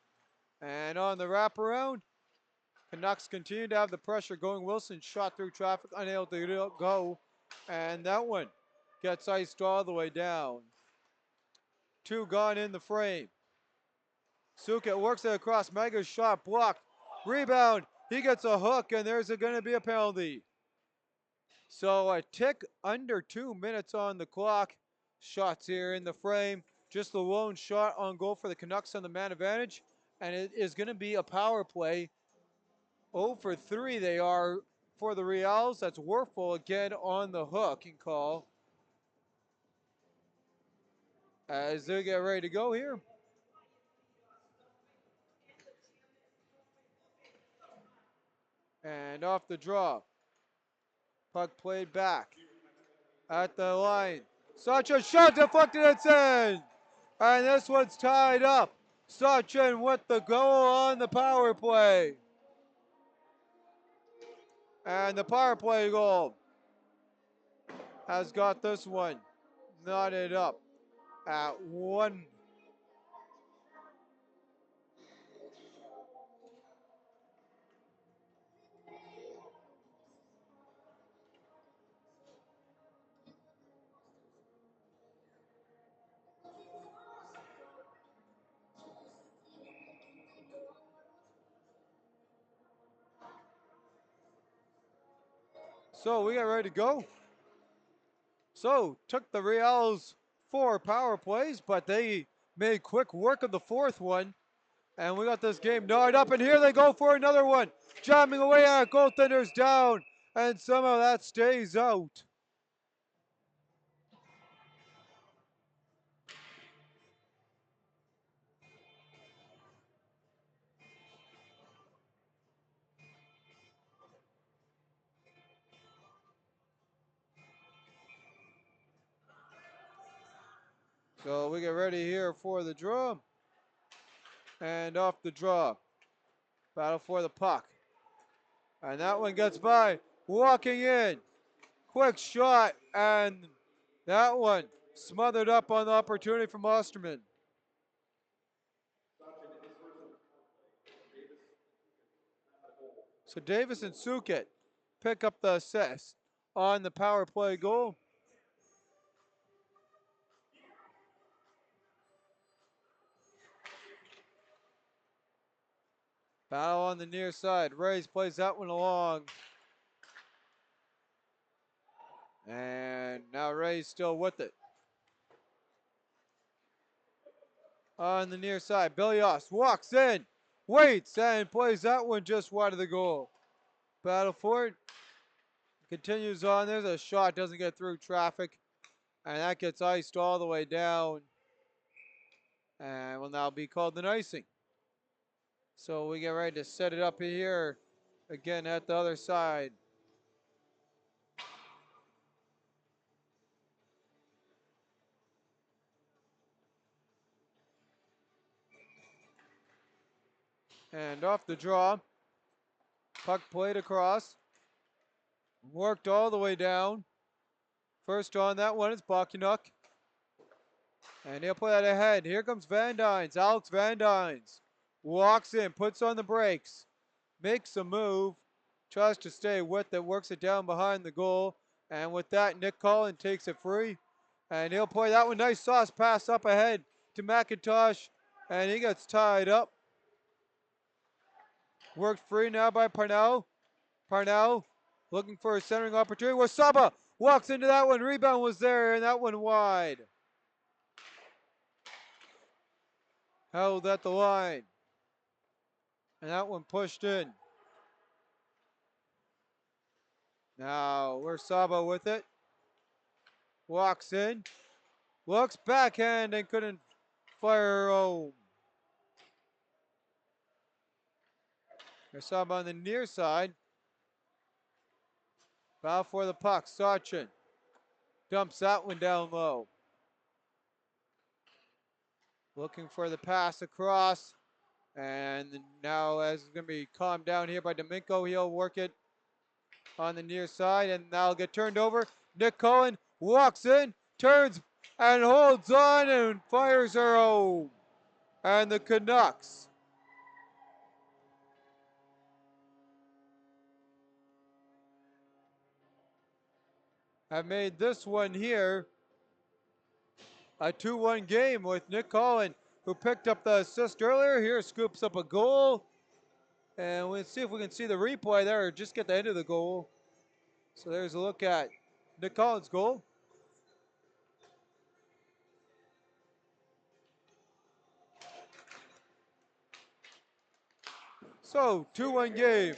Speaker 1: And on the wraparound, Canucks continue to have the pressure going. Wilson shot through traffic, unable to go. And that one gets iced all the way down. 2 gone in the frame. Suket works it across. Mega's shot blocked. Rebound. He gets a hook, and there's going to be a penalty. So a tick under 2 minutes on the clock. Shots here in the frame. Just the lone shot on goal for the Canucks on the man advantage. And it is going to be a power play. 0 for 3 they are for the Riels. That's Werfel again on the hooking call. As they get ready to go here. And off the draw. Puck played back. At the line. Sachin shot deflected, it's in. And this one's tied up. Sachin with the goal on the power play. And the power play goal has got this one knotted up at 1. So we got ready to go. So took the Riels 4 power plays, but they made quick work of the 4th one. And we got this game gnawed up, and here they go for another one. Jamming away at it, goaltender's down, and somehow that stays out. So we get ready here for the draw. And off the draw. Battle for the puck. And that one gets by. Walking in. Quick shot. And that one smothered up on the opportunity from Osterman. So Davis and Suket pick up the assist on the power play goal. Battle on the near side. Riels plays that one along. And now Riels still with it. On the near side, Bilios walks in, waits, and plays that one just wide of the goal. Battle for it. Continues on. There's a shot, doesn't get through traffic. And that gets iced all the way down. And will now be called an icing. So we get ready to set it up here again at the other side. And off the draw. Puck played across. Worked all the way down. First on that one is Canuck. And he'll play that ahead. Here comes Van Dynes. Alex Van Dynes walks in, puts on the brakes, makes a move, tries to stay with it, works it down behind the goal. And with that, Nick Cullen takes it free. And he'll play that one. Nice sauce pass up ahead to McIntosh. And he gets tied up. Worked free now by Parnell. Parnell looking for a centering opportunity. Wasaba walks into that one. Rebound was there, and that one wide. Held at the line. And that one pushed in. Now, where's Saba with it? Walks in. Looks backhand and couldn't fire home. There's Saba on the near side. Foul for the puck. Sachin dumps that one down low. Looking for the pass across. And now as it's going to be calmed down here by Domingo, he'll work it on the near side. And now get turned over. Nick Cohen walks in, turns and holds on and fires her home. And the Canucks have made this one here a 2-1 game with Nick Collin, who picked up the assist earlier. Here scoops up a goal. And we'll see if we can see the replay there or just get the end of the goal. So there's a look at Nick Collins' goal. So, 2-1 game.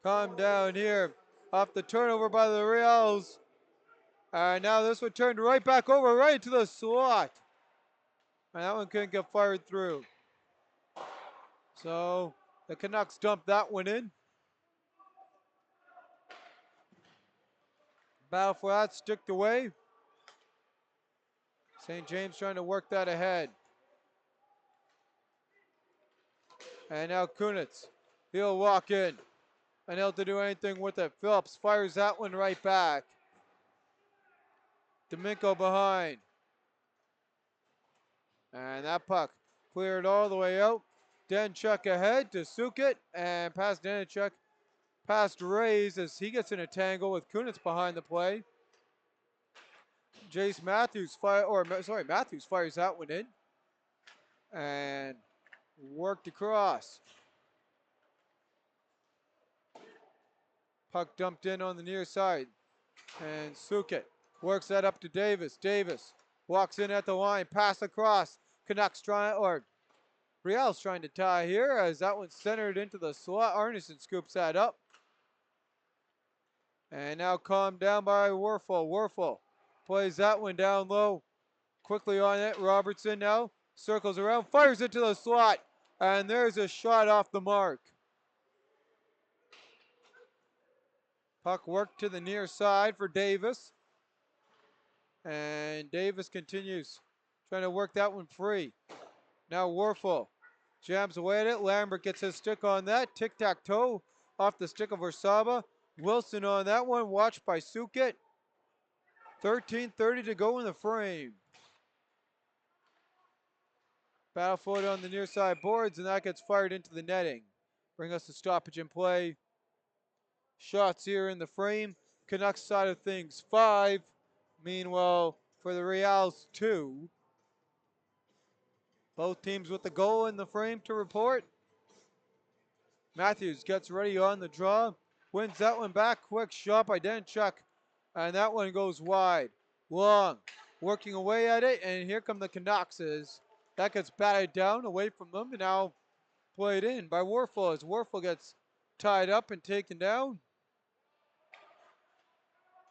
Speaker 1: Calm down here. Off the turnover by the Riels. And now this one turned right back over, right into the slot. And that one couldn't get fired through. So the Canucks dumped that one in. Battle for that, sticked away. St. James trying to work that ahead. And now Kunitz. He'll walk in. Unable to do anything with it. Phillips fires that one right back. Domingo behind. And that puck cleared all the way out. Denchuk ahead to Sukit. And past Denchuk. Past Rays as he gets in a tangle with Kunitz behind the play. Matthews fires that one in. And worked across. Puck dumped in on the near side. And Sukit works that up to Davis. Davis walks in at the line. Pass across. Canucks Riels trying to tie here as that one's centered into the slot. Arneson scoops that up. And now calmed down by Werfel. Werfel plays that one down low. Quickly on it. Robertson now circles around. Fires it to the slot. And there's a shot off the mark. Puck worked to the near side for Davis. And Davis continues trying to work that one free. Now Werfel jams away at it. Lambert gets his stick on that. Tic-tac-toe off the stick of Orsaba. Wilson on that one, watched by Sukit. 13:30 to go in the frame. Battlefield on the near side boards, and that gets fired into the netting. Bring us to stoppage in play. Shots here in the frame. Canucks side of things, 5. Meanwhile, for the Riels, 2. Both teams with the goal in the frame to report. Matthews gets ready on the draw. Wins that one back. Quick shot by Denchuk. And that one goes wide. Long. Working away at it. And here come the Canucks. That gets batted down away from them and now played in by Warfel as Warfel gets tied up and taken down.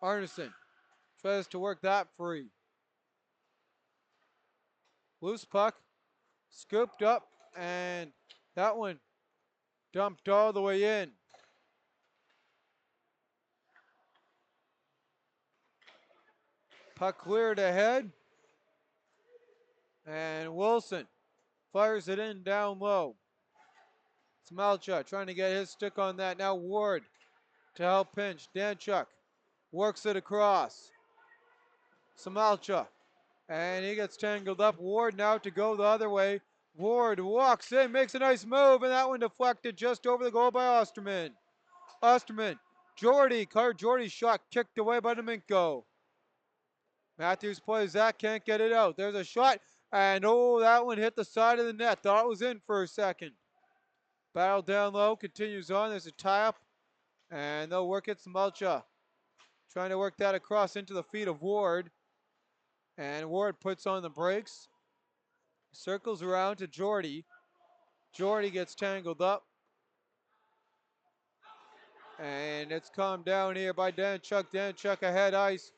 Speaker 1: Arneson tries to work that free. Loose puck, scooped up, and that one dumped all the way in. Puck cleared ahead, and Wilson fires it in down low. Smalcha trying to get his stick on that. Now Ward to help pinch. Danchuk works it across. Smalcha, and he gets tangled up. Ward now to go the other way. Ward walks in, makes a nice move, and that one deflected just over the goal by Osterman. Osterman, Carter Jordy's shot kicked away by Domingo. Matthews plays that, can't get it out. There's a shot, and oh, that one hit the side of the net. Thought it was in for a second. Battle down low, continues on. There's a tie-up, and they'll work it. Smalcha trying to work that across into the feet of Ward. And Ward puts on the brakes. Circles around to Jordy. Jordy gets tangled up. And it's calmed down here by Danchuk. Danchuk ahead ice.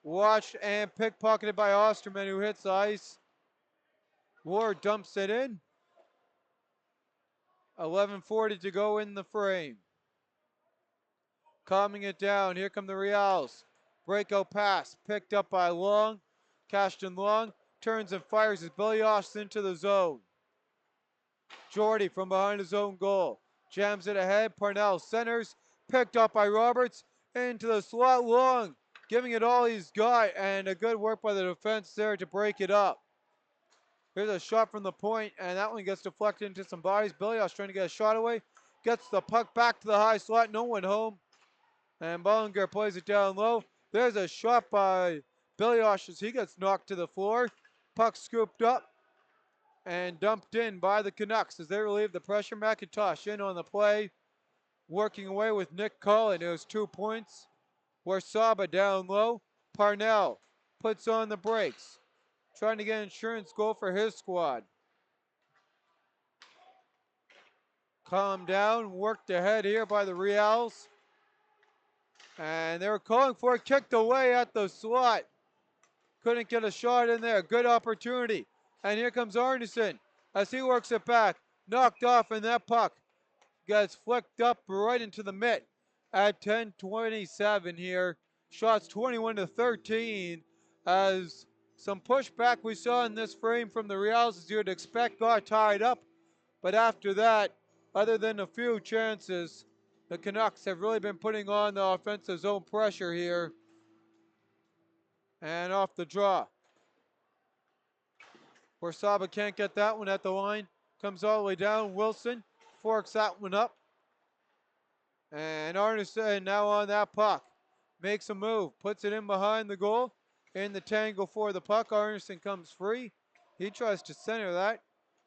Speaker 1: Watched and pickpocketed by Osterman, who hits ice. Ward dumps it in. 11:40 to go in the frame. Calming it down. Here come the Riels. Breakout pass picked up by Long. Cashton Long turns and fires his belly off into the zone. Jordy from behind his own goal. Jams it ahead. Parnell centers. Picked up by Roberts. Into the slot. Long giving it all he's got. And a good work by the defense there to break it up. Here's a shot from the point. And that one gets deflected into some bodies. Billios trying to get a shot away. Gets the puck back to the high slot. No one home. And Bollinger plays it down low. There's a shot by Billios as he gets knocked to the floor. Puck scooped up and dumped in by the Canucks as they relieve the pressure. McIntosh in on the play, working away with Nick Cullen. It was 2 points. Warsaba down low. Parnell puts on the brakes, trying to get an insurance goal for his squad. Calmed down, worked ahead here by the Riels. And they were calling for it, kicked away at the slot. Couldn't get a shot in there. Good opportunity. And here comes Arneson as he works it back. Knocked off, and that puck gets flicked up right into the mitt at 10:27 here. Shots 21-13 as some pushback we saw in this frame from the Riels, as you would expect, got tied up. But after that, other than a few chances, the Canucks have really been putting on the offensive zone pressure here. And off the draw. Warsaba can't get that one at the line. Comes all the way down. Wilson forks that one up. And Arneson now on that puck. Makes a move. Puts it in behind the goal. In the tangle for the puck. Arneson comes free. He tries to center that.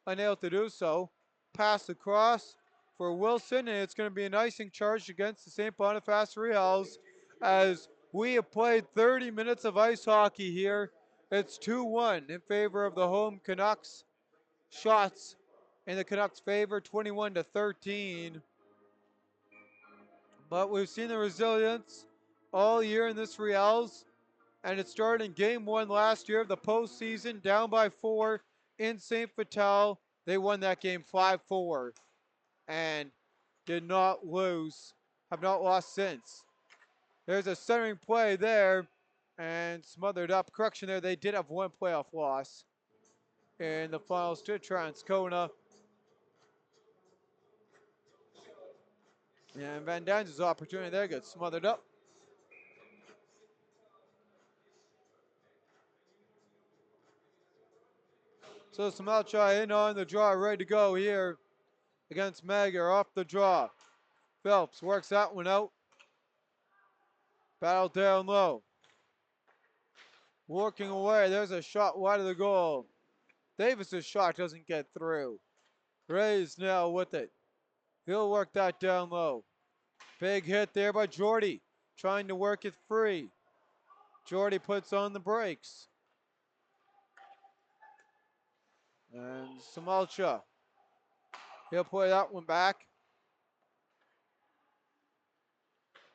Speaker 1: Unable to do so. Pass across for Wilson. And it's going to be an icing charge against the St. Boniface Riels, as we have played 30 minutes of ice hockey here. It's 2-1 in favor of the home Canucks. Shots in the Canucks' favor, 21-13. But we've seen the resilience all year in this Riels, and it started in game 1 last year of the postseason, down by 4 in St. Vital. They won that game 5-4 and did not lose, have not lost since. There's a centering play there and smothered up. Correction there, they did have one playoff loss in the finals to Transcona. And Van Dange's opportunity there gets smothered up. So Smalcha in on the draw, ready to go here against Magyar. Off the draw. Phelps works that one out. Battle down low. Working away. There's a shot wide of the goal. Davis's shot doesn't get through. Ray's now with it. He'll work that down low. Big hit there by Jordy, trying to work it free. Jordy puts on the brakes. And Samalcha. He'll play that one back.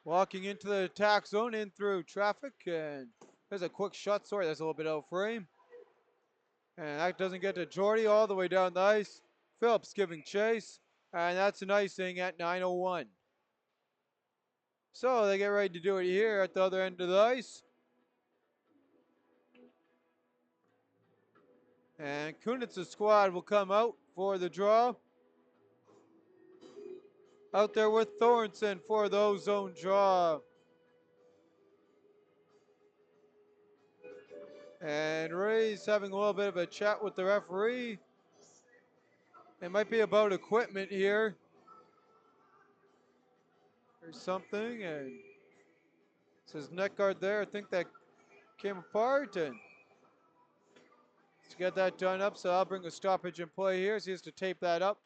Speaker 1: Walking into the attack zone in through traffic. And there's a quick shot. Sorry, that's a little bit out of frame. And that doesn't get to Jordy all the way down the ice. Phillips giving chase. And that's an icing at 9:01. So they get ready to do it here at the other end of the ice. And Kunitz's squad will come out for the draw. Out there with Thornton for the ozone draw. And Ray's having a little bit of a chat with the referee. It might be about equipment here or something. And it says neck guard there. I think that came apart. And to get that done up, so I'll bring a stoppage in play here. So he has to tape that up.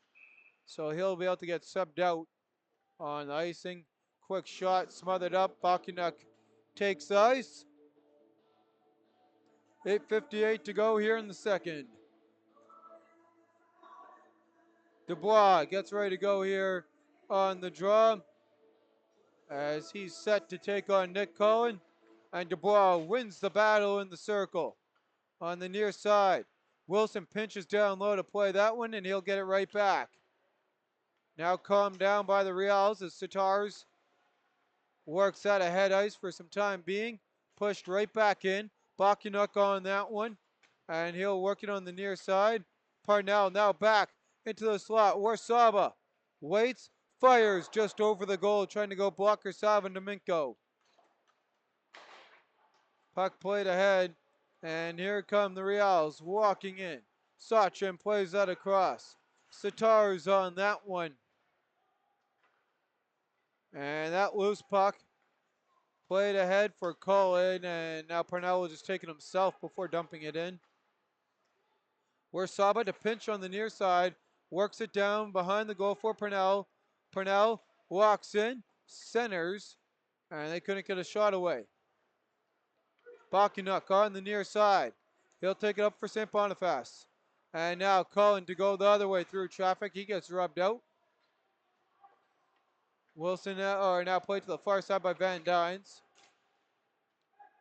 Speaker 1: So he'll be able to get subbed out on the icing. Quick shot, smothered up. Bakunuk takes ice. 8:58 to go here in the second. Dubois gets ready to go here on the draw as he's set to take on Nick Cullen. And Dubois wins the battle in the circle on the near side. Wilson pinches down low to play that one, and he'll get it right back. Now calmed down by the Riels as Sitars works out ahead ice for some time being. Pushed right back in. Bakunuk on that one. And he'll work it on the near side. Parnell now back into the slot. Warsaba waits, fires just over the goal, trying to go blocker Sava Domingo. Puck played ahead. And here come the Riels walking in. Sachin plays that across. Sitars on that one. And that loose puck played ahead for Cullen, and now Parnell will just take it himself before dumping it in. Where's Saba to pinch on the near side, works it down behind the goal for Parnell. Parnell walks in, centers, and they couldn't get a shot away. Bakunuk on the near side. He'll take it up for St. Boniface. And now Cullen to go the other way through traffic. He gets rubbed out. Wilson now played to the far side by Van Dynes.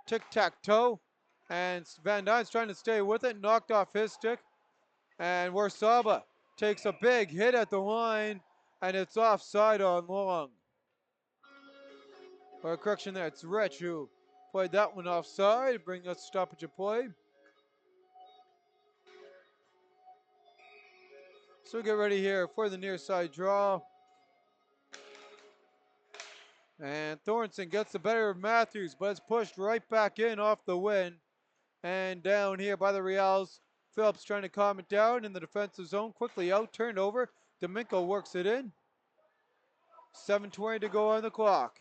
Speaker 1: Tic-tac-toe. And Van Dyne's trying to stay with it. Knocked off his stick. And Warsaba takes a big hit at the line. And it's offside on Long. Or a correction there. It's Rich who played that one offside. Bring us stoppage of play. So get ready here for the near side draw. And Thornton gets the better of Matthews, but it's pushed right back in off the win. And down here by the Riels, Phillips trying to calm it down in the defensive zone. Quickly out, turned over. Domingo works it in. 7:20 to go on the clock.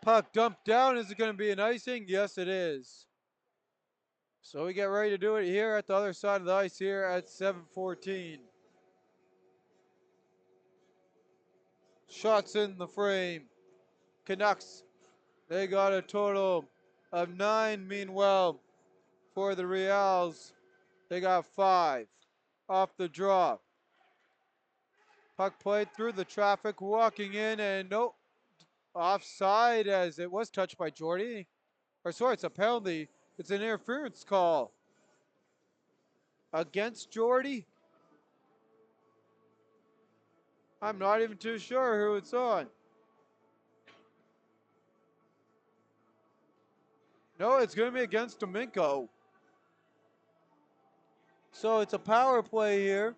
Speaker 1: Puck dumped down. Is it going to be an icing? Yes, it is. So we get ready to do it here at the other side of the ice here at 7:14. Shots in the frame. Canucks, they got a total of 9. Meanwhile, for the Riels, they got 5 off the draw. Puck played through the traffic, walking in, and no offside as it was touched by Jordy. Or sorry, it's a penalty. It's an interference call against Jordy. I'm not even too sure who it's on. No, it's going to be against Domingo. So it's a power play here.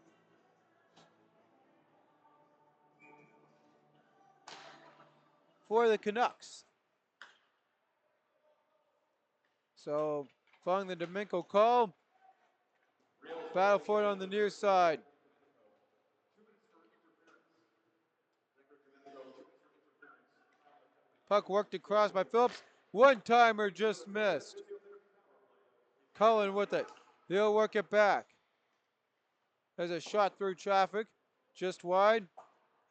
Speaker 1: For the Canucks. So following the Domingo call, battle for it on the near side. Puck worked across by Phillips. One-timer just missed. Cullen with it. He'll work it back. There's a shot through traffic. Just wide.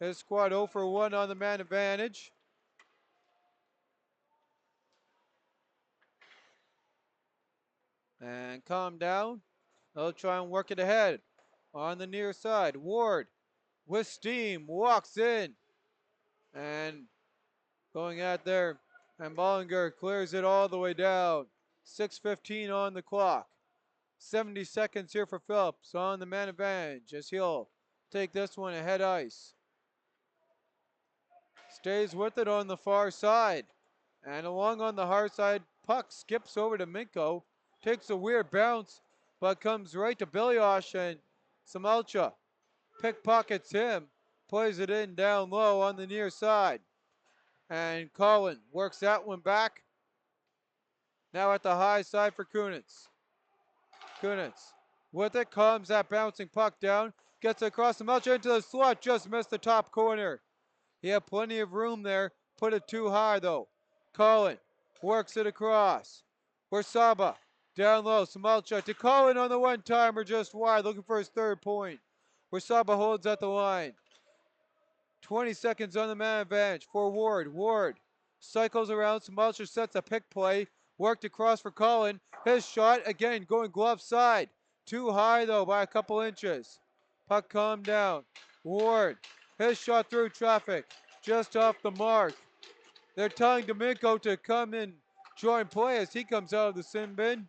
Speaker 1: His squad 0 for 1 on the man advantage. And calm down. They'll try and work it ahead. On the near side, Ward with steam walks in. And going at there, and Bollinger clears it all the way down. 6:15 on the clock. 70 seconds here for Phillips on the man advantage as he'll take this one ahead ice. Stays with it on the far side. And along on the hard side, puck skips over to Minko. Takes a weird bounce, but comes right to Biliosh, and Samalcha pickpockets him. Plays it in down low on the near side. And Colin works that one back. Now at the high side for Kunitz. Kunitz with it, comes that bouncing puck down. Gets it across the Melcher into the slot, just missed the top corner. He had plenty of room there, put it too high though. Colin works it across. Warsaba down low, Samalchuk to Colin on the one-timer just wide, looking for his third point. Warsaba holds at the line. 20 seconds on the man advantage for Ward. Ward cycles around, Samalchuk sets a pick play, worked across for Colin. His shot, again, going glove side. Too high though by a couple inches. Puck calmed down. Ward, his shot through traffic, just off the mark. They're telling Domingo to come and join play as he comes out of the sin bin.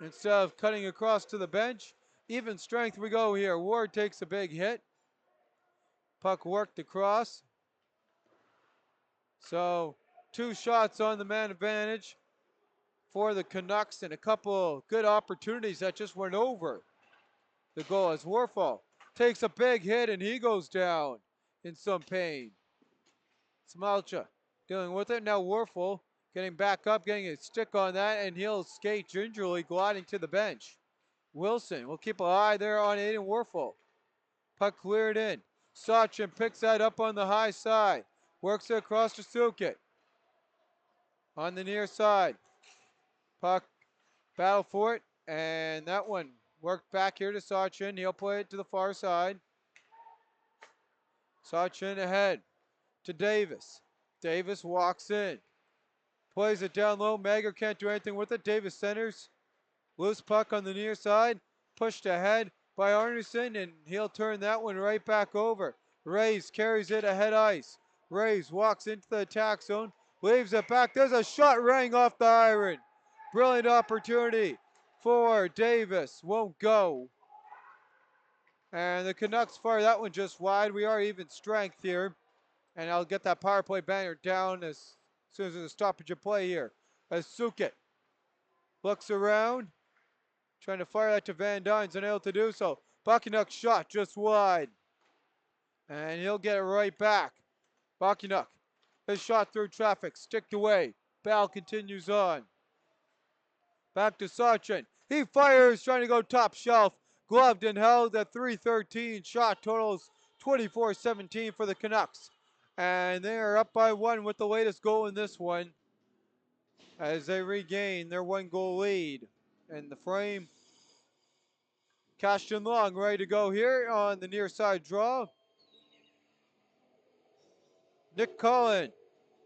Speaker 1: Instead of cutting across to the bench. Even strength we go here. Ward takes a big hit. Puck worked across. So 2 shots on the man advantage for the Canucks and a couple good opportunities that just went over the goal as Warfall takes a big hit and he goes down in some pain. Smalcha dealing with it. Now Warfel getting back up, getting a stick on that, and he'll skate gingerly, gliding to the bench. Wilson will keep an eye there on Aiden Warfel. Puck cleared in. Sachin picks that up on the high side. Works it across to Sukit. On the near side. Puck battle for it, and that one worked back here to Sachin. He'll play it to the far side. Sachin ahead to Davis. Davis walks in. Plays it down low. Magger can't do anything with it. Davis centers. Loose puck on the near side. Pushed ahead by Arneson, and he'll turn that one right back over. Rays carries it ahead ice. Rays walks into the attack zone. Leaves it back. There's a shot rang off the iron. Brilliant opportunity for Davis. Won't go. And the Canucks fire that one just wide. We are even strength here. And I'll get that power play banner down as soon as there's a stoppage of play here. As Sukit looks around, trying to fire that to Van Dyne's unable to do so. Bakunuk shot just wide. And he'll get it right back. Bakunuk, his shot through traffic, sticked away. Battle continues on. Back to Sachin. He fires, trying to go top shelf. Gloved and held at 3:13. Shot totals 24-17 for the Canucks. And they are up by 1 with the latest goal in this one as they regain their 1-goal lead. And the frame, Cashton Long ready to go here on the near side draw. Nick Cullen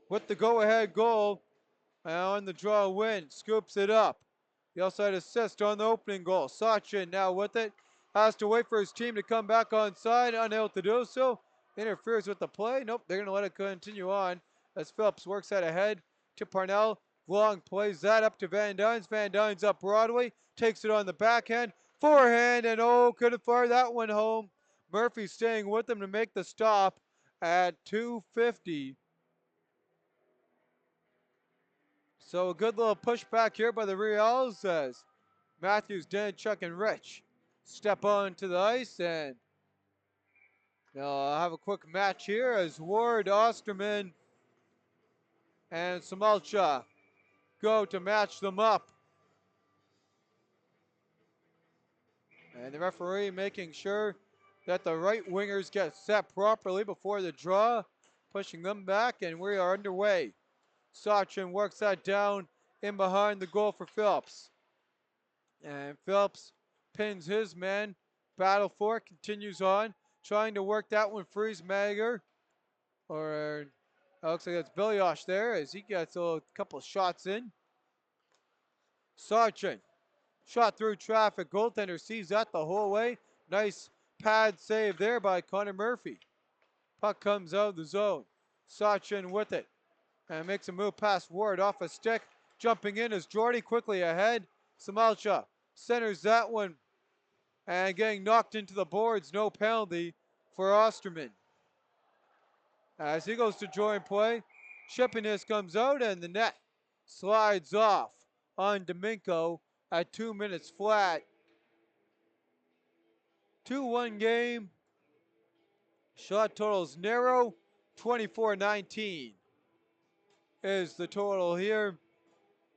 Speaker 1: with the go-ahead goal on the draw win, scoops it up. He also had assist on the opening goal. Sachin now with it. Has to wait for his team to come back on side. Unable to do so. Interferes with the play. Nope, they're going to let it continue on as Phillips works that ahead to Parnell. Long plays that up to Van Dynes. Van Dynes up Broadway. Takes it on the backhand. Forehand, and oh, couldn't fire that one home. Murphy staying with him to make the stop at 2:50. So a good little pushback here by the Riels as Matthews, Danchuk, and Rich step onto the ice, and they'll have a quick match here as Ward, Osterman, and Samalcha go to match them up. And the referee making sure that the right wingers get set properly before the draw, pushing them back, and we are underway. Sachin works that down in behind the goal for Phillips. And Phillips pins his man. Battle for it continues on. Trying to work that one free is Magger. Or it looks like it's Biliosh there as he gets a couple shots in. Sachin Shot through traffic. Goaltender sees that the whole way. Nice pad save there by Connor Murphy. Puck comes out of the zone. Sachin with it. And makes a move past Ward off a stick. Jumping in is Jordy quickly ahead. Samalcha centers that one. And getting knocked into the boards. No penalty for Osterman. As he goes to join play, Shippiness comes out and the net slides off on Domingo at 2 minutes flat. 2-1 game. Shot totals narrow. 24-19 is the total here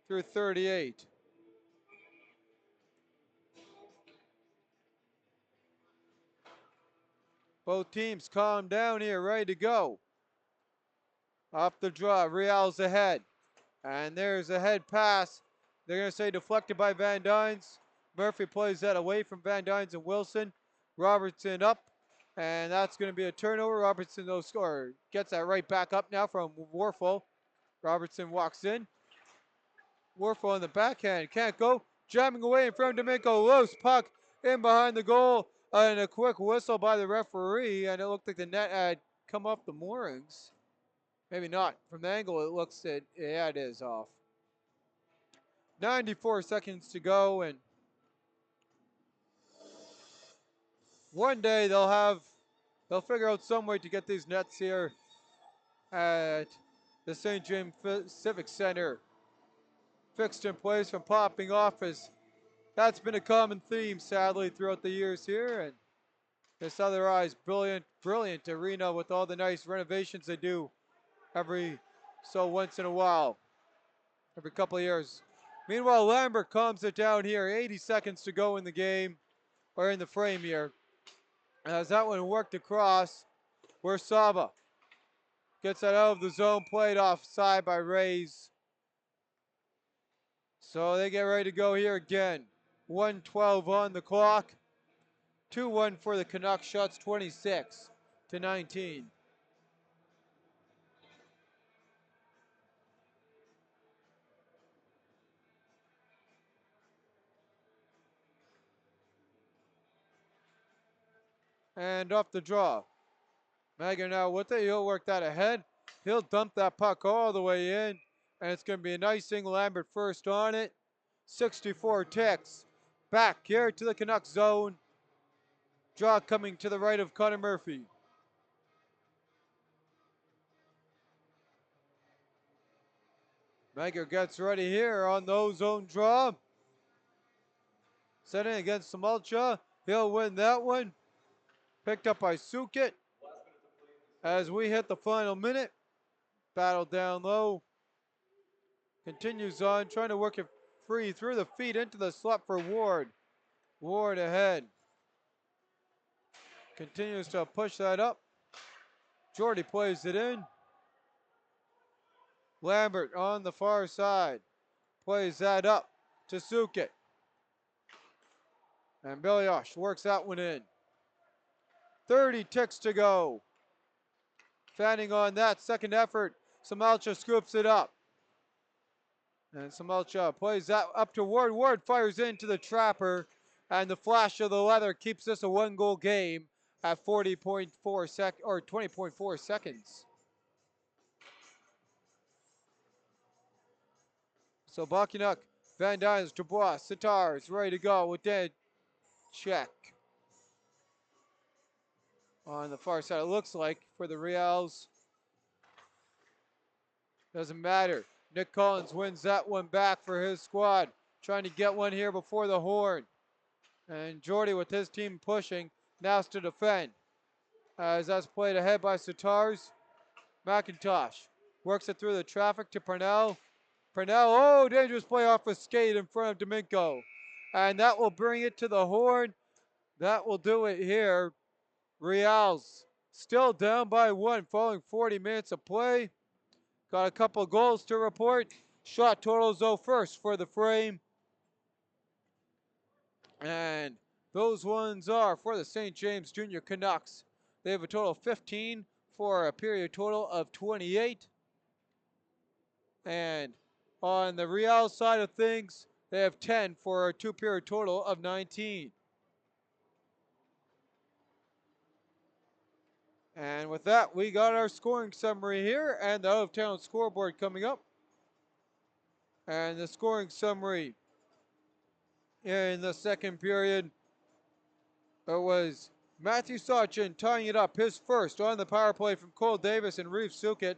Speaker 1: through 38. Both teams calm down here, ready to go. Off the draw, Riels ahead. And there's a head pass. They're going to say deflected by Van Dynes. Murphy plays that away from Van Dynes and Wilson. Robertson up. And that's going to be a turnover. Robertson, though, gets that right back up now from Warfel. Robertson walks in. Warfel on the backhand. Can't go. Jamming away in front of Domingo. Loose puck in behind the goal. And a quick whistle by the referee. And it looked like the net had come off the moorings. Maybe not. From the angle, it looks it. Yeah, it is off. 94 seconds to go, and one day they'll figure out some way to get these nets here at the St. James Civic Center fixed in place from popping off, as that's been a common theme, sadly, throughout the years here. And this otherwise brilliant arena with all the nice renovations they do every so once in a while, every couple of years. Meanwhile, Lambert calms it down here. 80 seconds to go in the game, or in the frame here. As that one worked across, where Saba gets that out of the zone, played offside by Riels. So they get ready to go here again. 1:12 on the clock. 2-1 for the Canucks. Shots 26-19. And off the draw. Mager now with it. He'll work that ahead. He'll dump that puck all the way in. And it's going to be an icing. Lambert first on it. 64 ticks. Back here to the Canucks zone. Draw coming to the right of Connor Murphy. Mager gets ready here on the zone draw. Setting against Samalcha. He'll win that one. Picked up by Sukit. As we hit the final minute. Battle down low. Continues on, trying to work it free through the feet into the slot for Ward. Ward ahead. Continues to push that up. Jordy plays it in. Lambert on the far side. Plays that up to Sukit. And Beliosh works that one in. 30 ticks to go. Fanning on that second effort. Samalcha scoops it up. And Samalcha plays that up to Ward. Ward fires into the trapper. And the flash of the leather keeps this a one-goal game at 20.4 seconds. So Bakunuk, Van Dynes, Dubois, Sitar is ready to go with that check. On the far side, it looks like, for the Riels. Doesn't matter. Nick Collins wins that one back for his squad. Trying to get one here before the horn. And Jordy with his team pushing. Now to defend. As that's played ahead by Sitars. McIntosh works it through the traffic to Purnell. Purnell, oh, dangerous play off a skate in front of Domingo. And that will bring it to the horn. That will do it here. Riels still down by one following 40 minutes of play. Got a couple goals to report. Shot totals though first for the frame. And those ones are for the St. James Junior Canucks. They have a total of 15 for a period total of 28. And on the Riels side of things, They have 10 for a two-period total of 19. And with that, we got our scoring summary here and the out-of-town scoreboard coming up. And the scoring summary in the second period, it was Matthew Sachin tying it up, his first on the power play from Cole Davis and Reeve Sukit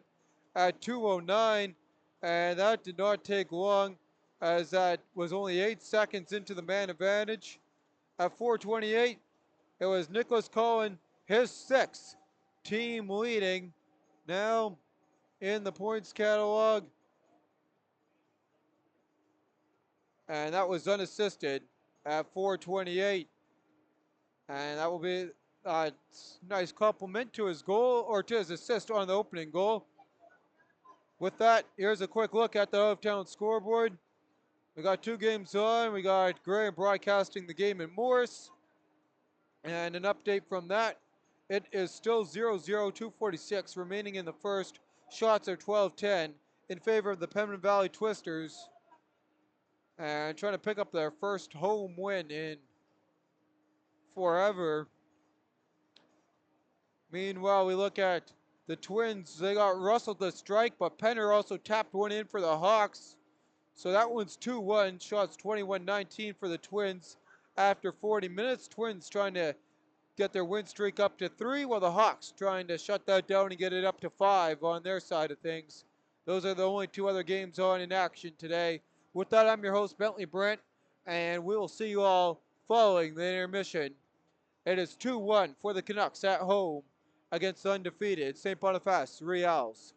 Speaker 1: at 2:09, and that did not take long as that was only 8 seconds into the man advantage. At 4:28, it was Nicholas Cohen, his sixth, team leading, now in the points catalog, and that was unassisted at 4:28. And that will be a nice compliment to his goal, or to his assist on the opening goal. With that, here's a quick look at the out-of-town scoreboard. We got 2 games on. We got Graham broadcasting the game in Morris. And an update from that. It is still 0-0, 2:46 remaining in the first. Shots are 12-10 in favor of the Pembina Valley Twisters. And trying to pick up their first home win in forever. Meanwhile, we look at the Twins. They got Russell to strike, but Penner also tapped one in for the Hawks. So that one's 2-1. Shots 21-19 for the Twins after 40 minutes. Twins trying to get their win streak up to 3, while the Hawks trying to shut that down and get it up to 5 on their side of things. Those are the only 2 other games on in action today. With that, I'm your host, Bentley Brent, and we will see you all following the intermission. It is 2-1 for the Canucks at home against the undefeated St. Boniface Riels.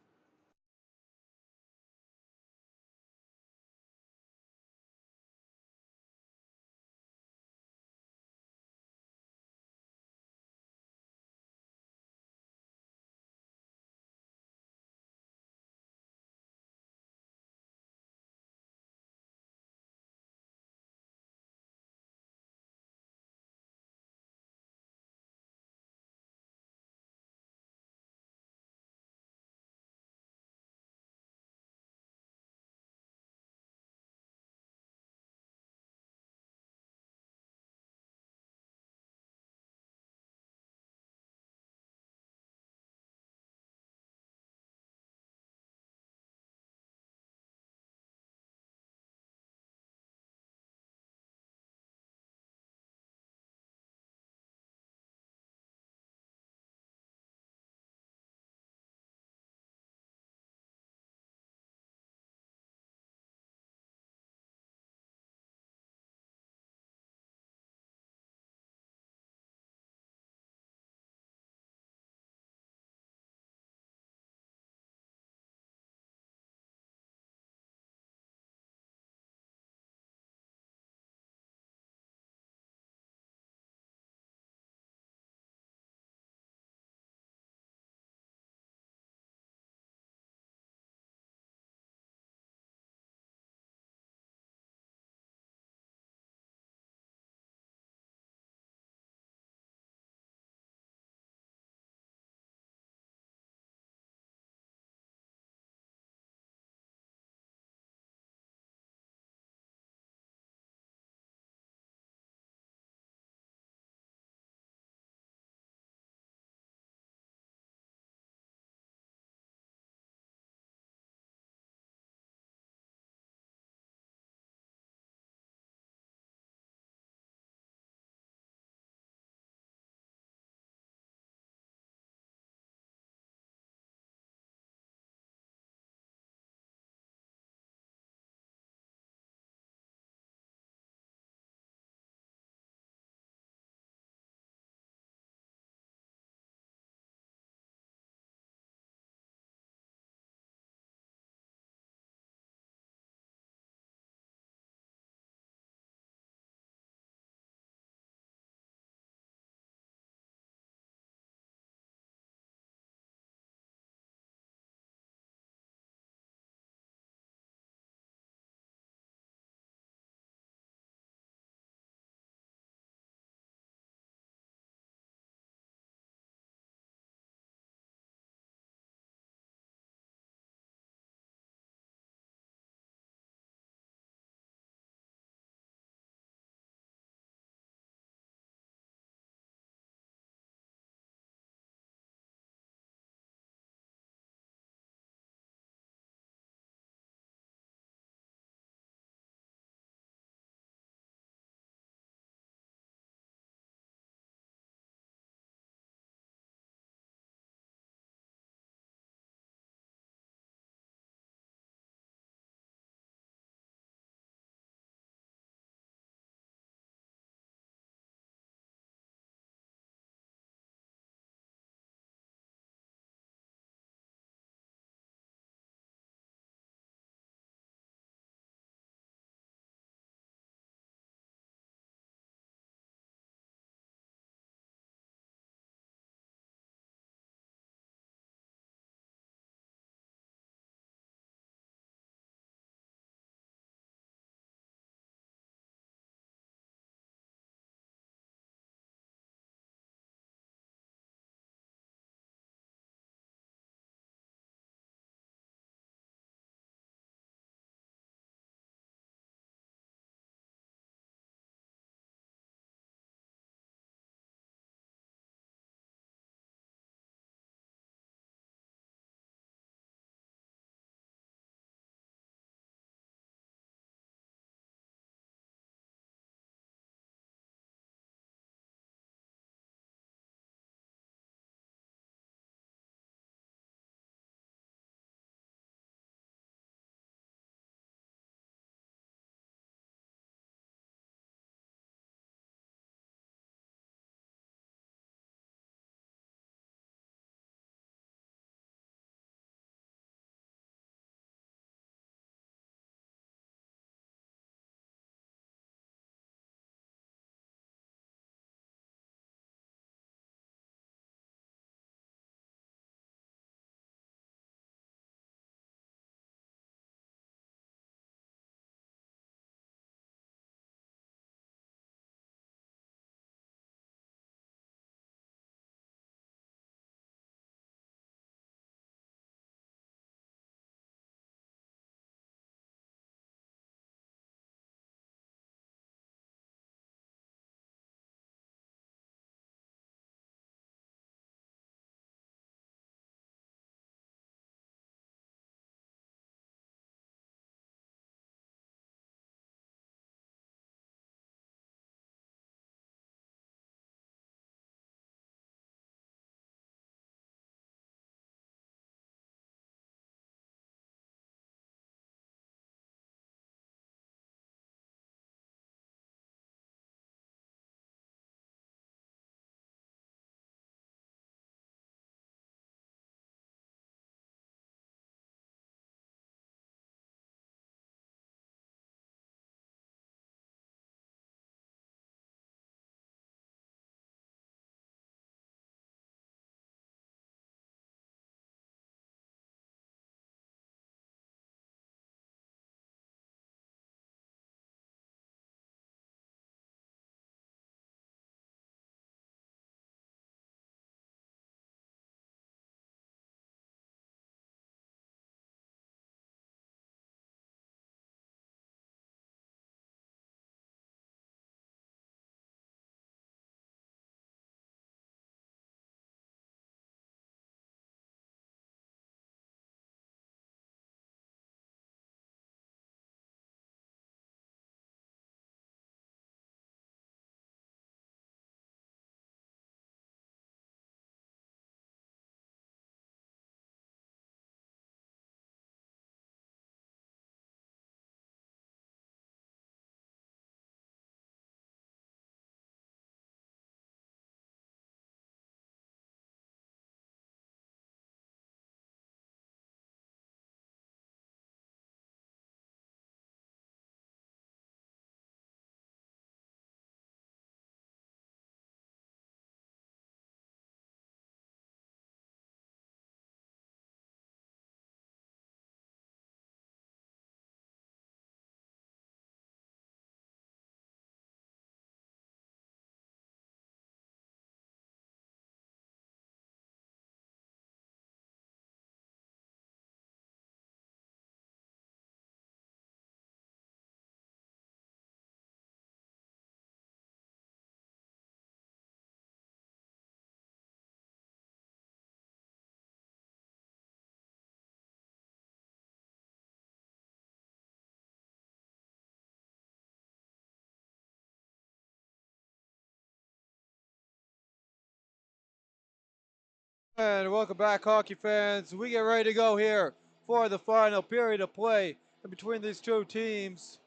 Speaker 1: And welcome back, hockey fans. We get ready to go here for the final period of play in between these two teams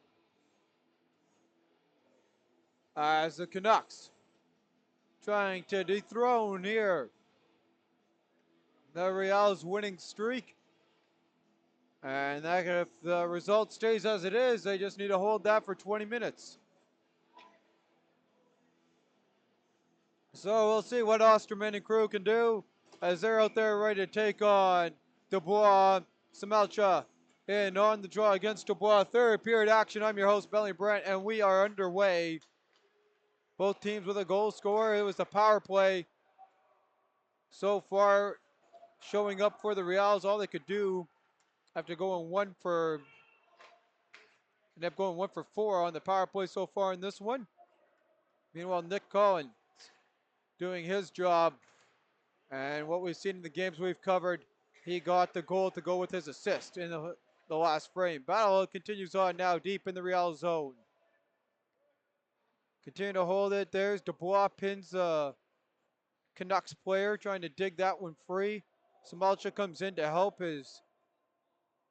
Speaker 1: as the Canucks trying to dethrone here the Riels winning streak. And that if the result stays as it is, they just need to hold that for 20 minutes. So we'll see what Osterman and crew can do as they're out there ready to take on Dubois, Samelcha in on the draw against Dubois. Third period action. I'm your host, Belly Brent, and we are underway. Both teams with a goal scorer. It was the power play so far showing up for the Riels. All they could do after going ended up going 1 for 4 on the power play so far in this one. Meanwhile, Nick Collins doing his job. And what we've seen in the games we've covered, he got the goal to go with his assist in the last frame. Battle continues on now deep in the Real zone. Continue to hold it. There's Dubois pins Canucks player trying to dig that one free. Samalcha comes in to help his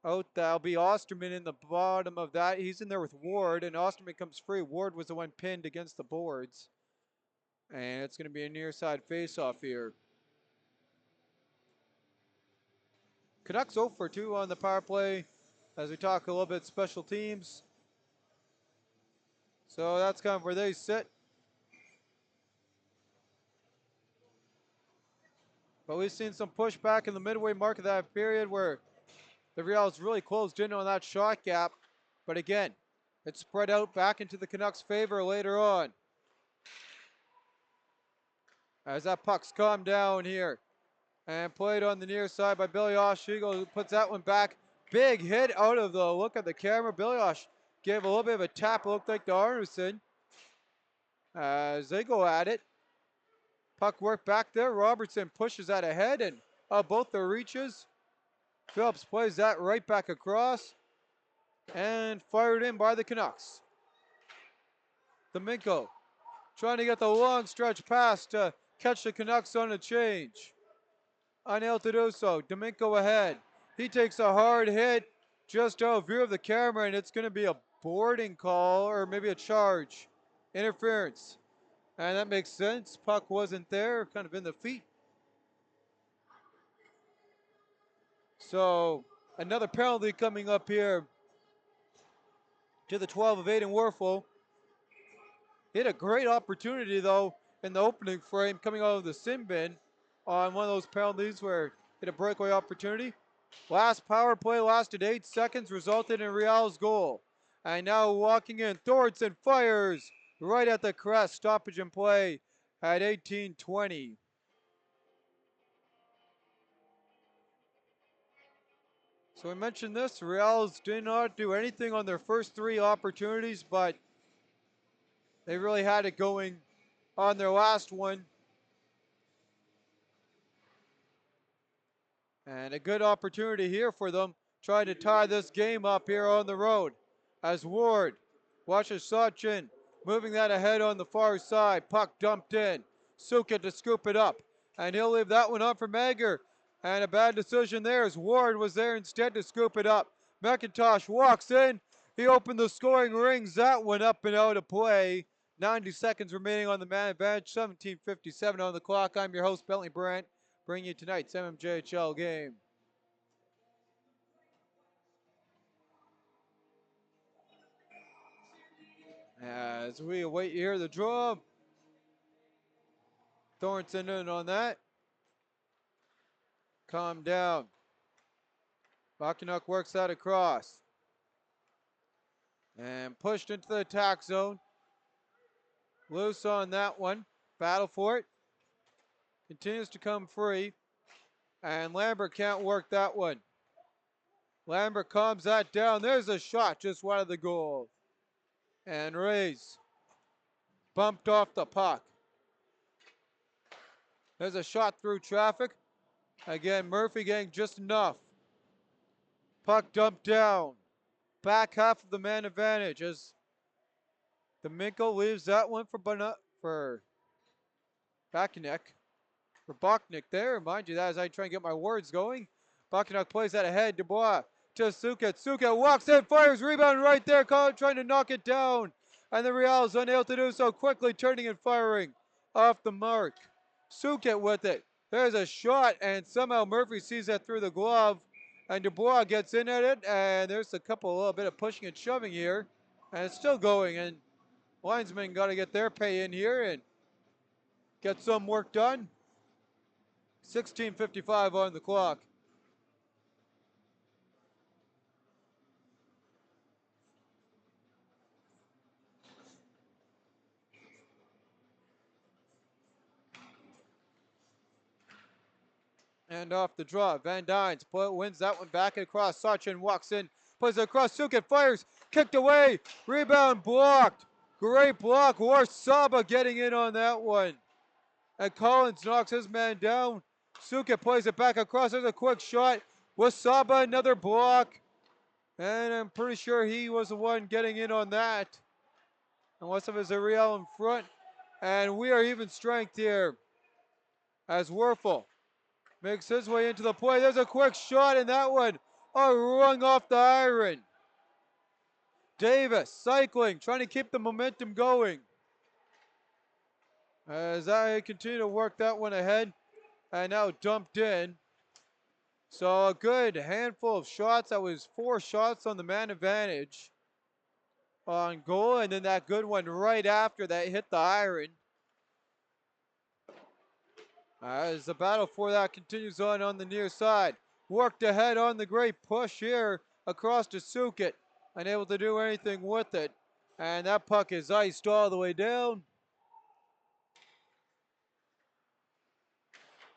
Speaker 1: out. That'll be Osterman in the bottom of that. He's in there with Ward, and Osterman comes free. Ward was the one pinned against the boards. And it's going to be a near side face-off here. Canucks 0 for 2 on the power play as we talk a little bit special teams. So that's kind of where they sit. But we've seen some pushback in the midway mark of that period where the Riels really closed in on that shot gap. But again, it spread out back into the Canucks' favor later on. As that puck's calmed down here. And played on the near side by Billy Oshigo, who puts that one back. Big hit out of the look at the camera. Billy Osh gave a little bit of a tap. It looked like to Arneson. As they go at it. Puck work back there. Robertson pushes that ahead and both their reaches. Phillips plays that right back across and fired in by the Canucks. Domingo trying to get the long stretch pass to catch the Canucks on a change. Unable to do so. Domingo ahead. He takes a hard hit just out of view of the camera, and it's going to be a boarding call or maybe a charge. Interference. And that makes sense. Puck wasn't there, kind of in the feet. So another penalty coming up here to the 12 of Aiden Werfel. He had a great opportunity, though, in the opening frame coming out of the sin bin on one of those penalties where he had a breakaway opportunity. Last power play lasted 8 seconds, resulted in Riel's goal. And now walking in, Thornton fires right at the crest, stoppage in play at 18:20. So we mentioned this, Riels did not do anything on their first 3 opportunities, but they really had it going on their last one. And a good opportunity here for them, trying to tie this game up here on the road. As Ward watches Sachin moving that ahead on the far side. Puck dumped in. Suka to scoop it up. And he'll leave that one up for Mager. And a bad decision there as Ward was there instead to scoop it up. McIntosh walks in. He opened the scoring rings. That one up and out of play. 90 seconds remaining on the man advantage. 17:57 on the clock. I'm your host, Bentley Brandt, bringing you tonight's MMJHL game. As we await here the draw. Thornton in on that. Calm down. Bakunuk works that across. And pushed into the attack zone. Loose on that one. Battle for it. Continues to come free. And Lambert can't work that one. Lambert calms that down. There's a shot just wide of the goal. And Rays bumped off the puck. There's a shot through traffic. Again, Murphy getting just enough. Puck dumped down. Back half of the man advantage as Domingo leaves that one for Bakunek. for Boknick there. Mind you, that as I try and get my words going. Boknick plays that ahead. Dubois to Suket. Suket walks in, fires, rebound right there. Colin trying to knock it down. And the Riels unable to do so, quickly turning and firing off the mark. Suket with it. There's a shot, and somehow Murphy sees that through the glove. And Dubois gets in at it, and there's a little bit of pushing and shoving here. And it's still going, and linesmen got to get their pay in here and get some work done. 16:55 on the clock. And off the draw, Van Dynes wins that one back across. Sachin walks in, plays it across. Suket fires, kicked away, rebound blocked. Great block. Warsaba getting in on that one. And Collins knocks his man down. Suket plays it back across. There's a quick shot. Wasaba another block. And I'm pretty sure he was the one getting in on that. Unless it was a Riel in front. And we are even strength here as Werfel makes his way into the play. There's a quick shot in that one. Rung off the iron. Davis cycling, trying to keep the momentum going. As I continue to work that one ahead. And now dumped in. So a good handful of shots. That was 4 shots on the man advantage on goal. And then that good one right after that hit the iron. As the battle for that continues on the near side. Worked ahead on the great push here across to Suket. Unable to do anything with it. And that puck is iced all the way down.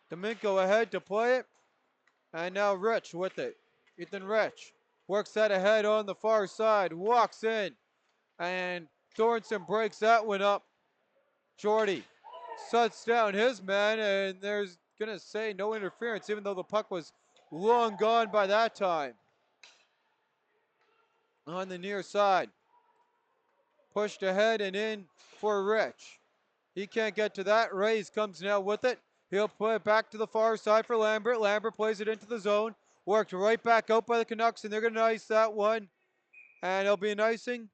Speaker 1: Domingo ahead to play it. And now Rich with it. Ethan Rich works that ahead on the far side. Walks in. And Thornton breaks that one up. Jordy shuts down his man, and there's gonna say no interference, even though the puck was long gone by that time. On the near side. Pushed ahead and in for Rich. He can't get to that. Rays comes now with it. He'll play it back to the far side for Lambert. Lambert plays it into the zone. Worked right back out by the Canucks, and they're going to ice that one. And it'll be an icing.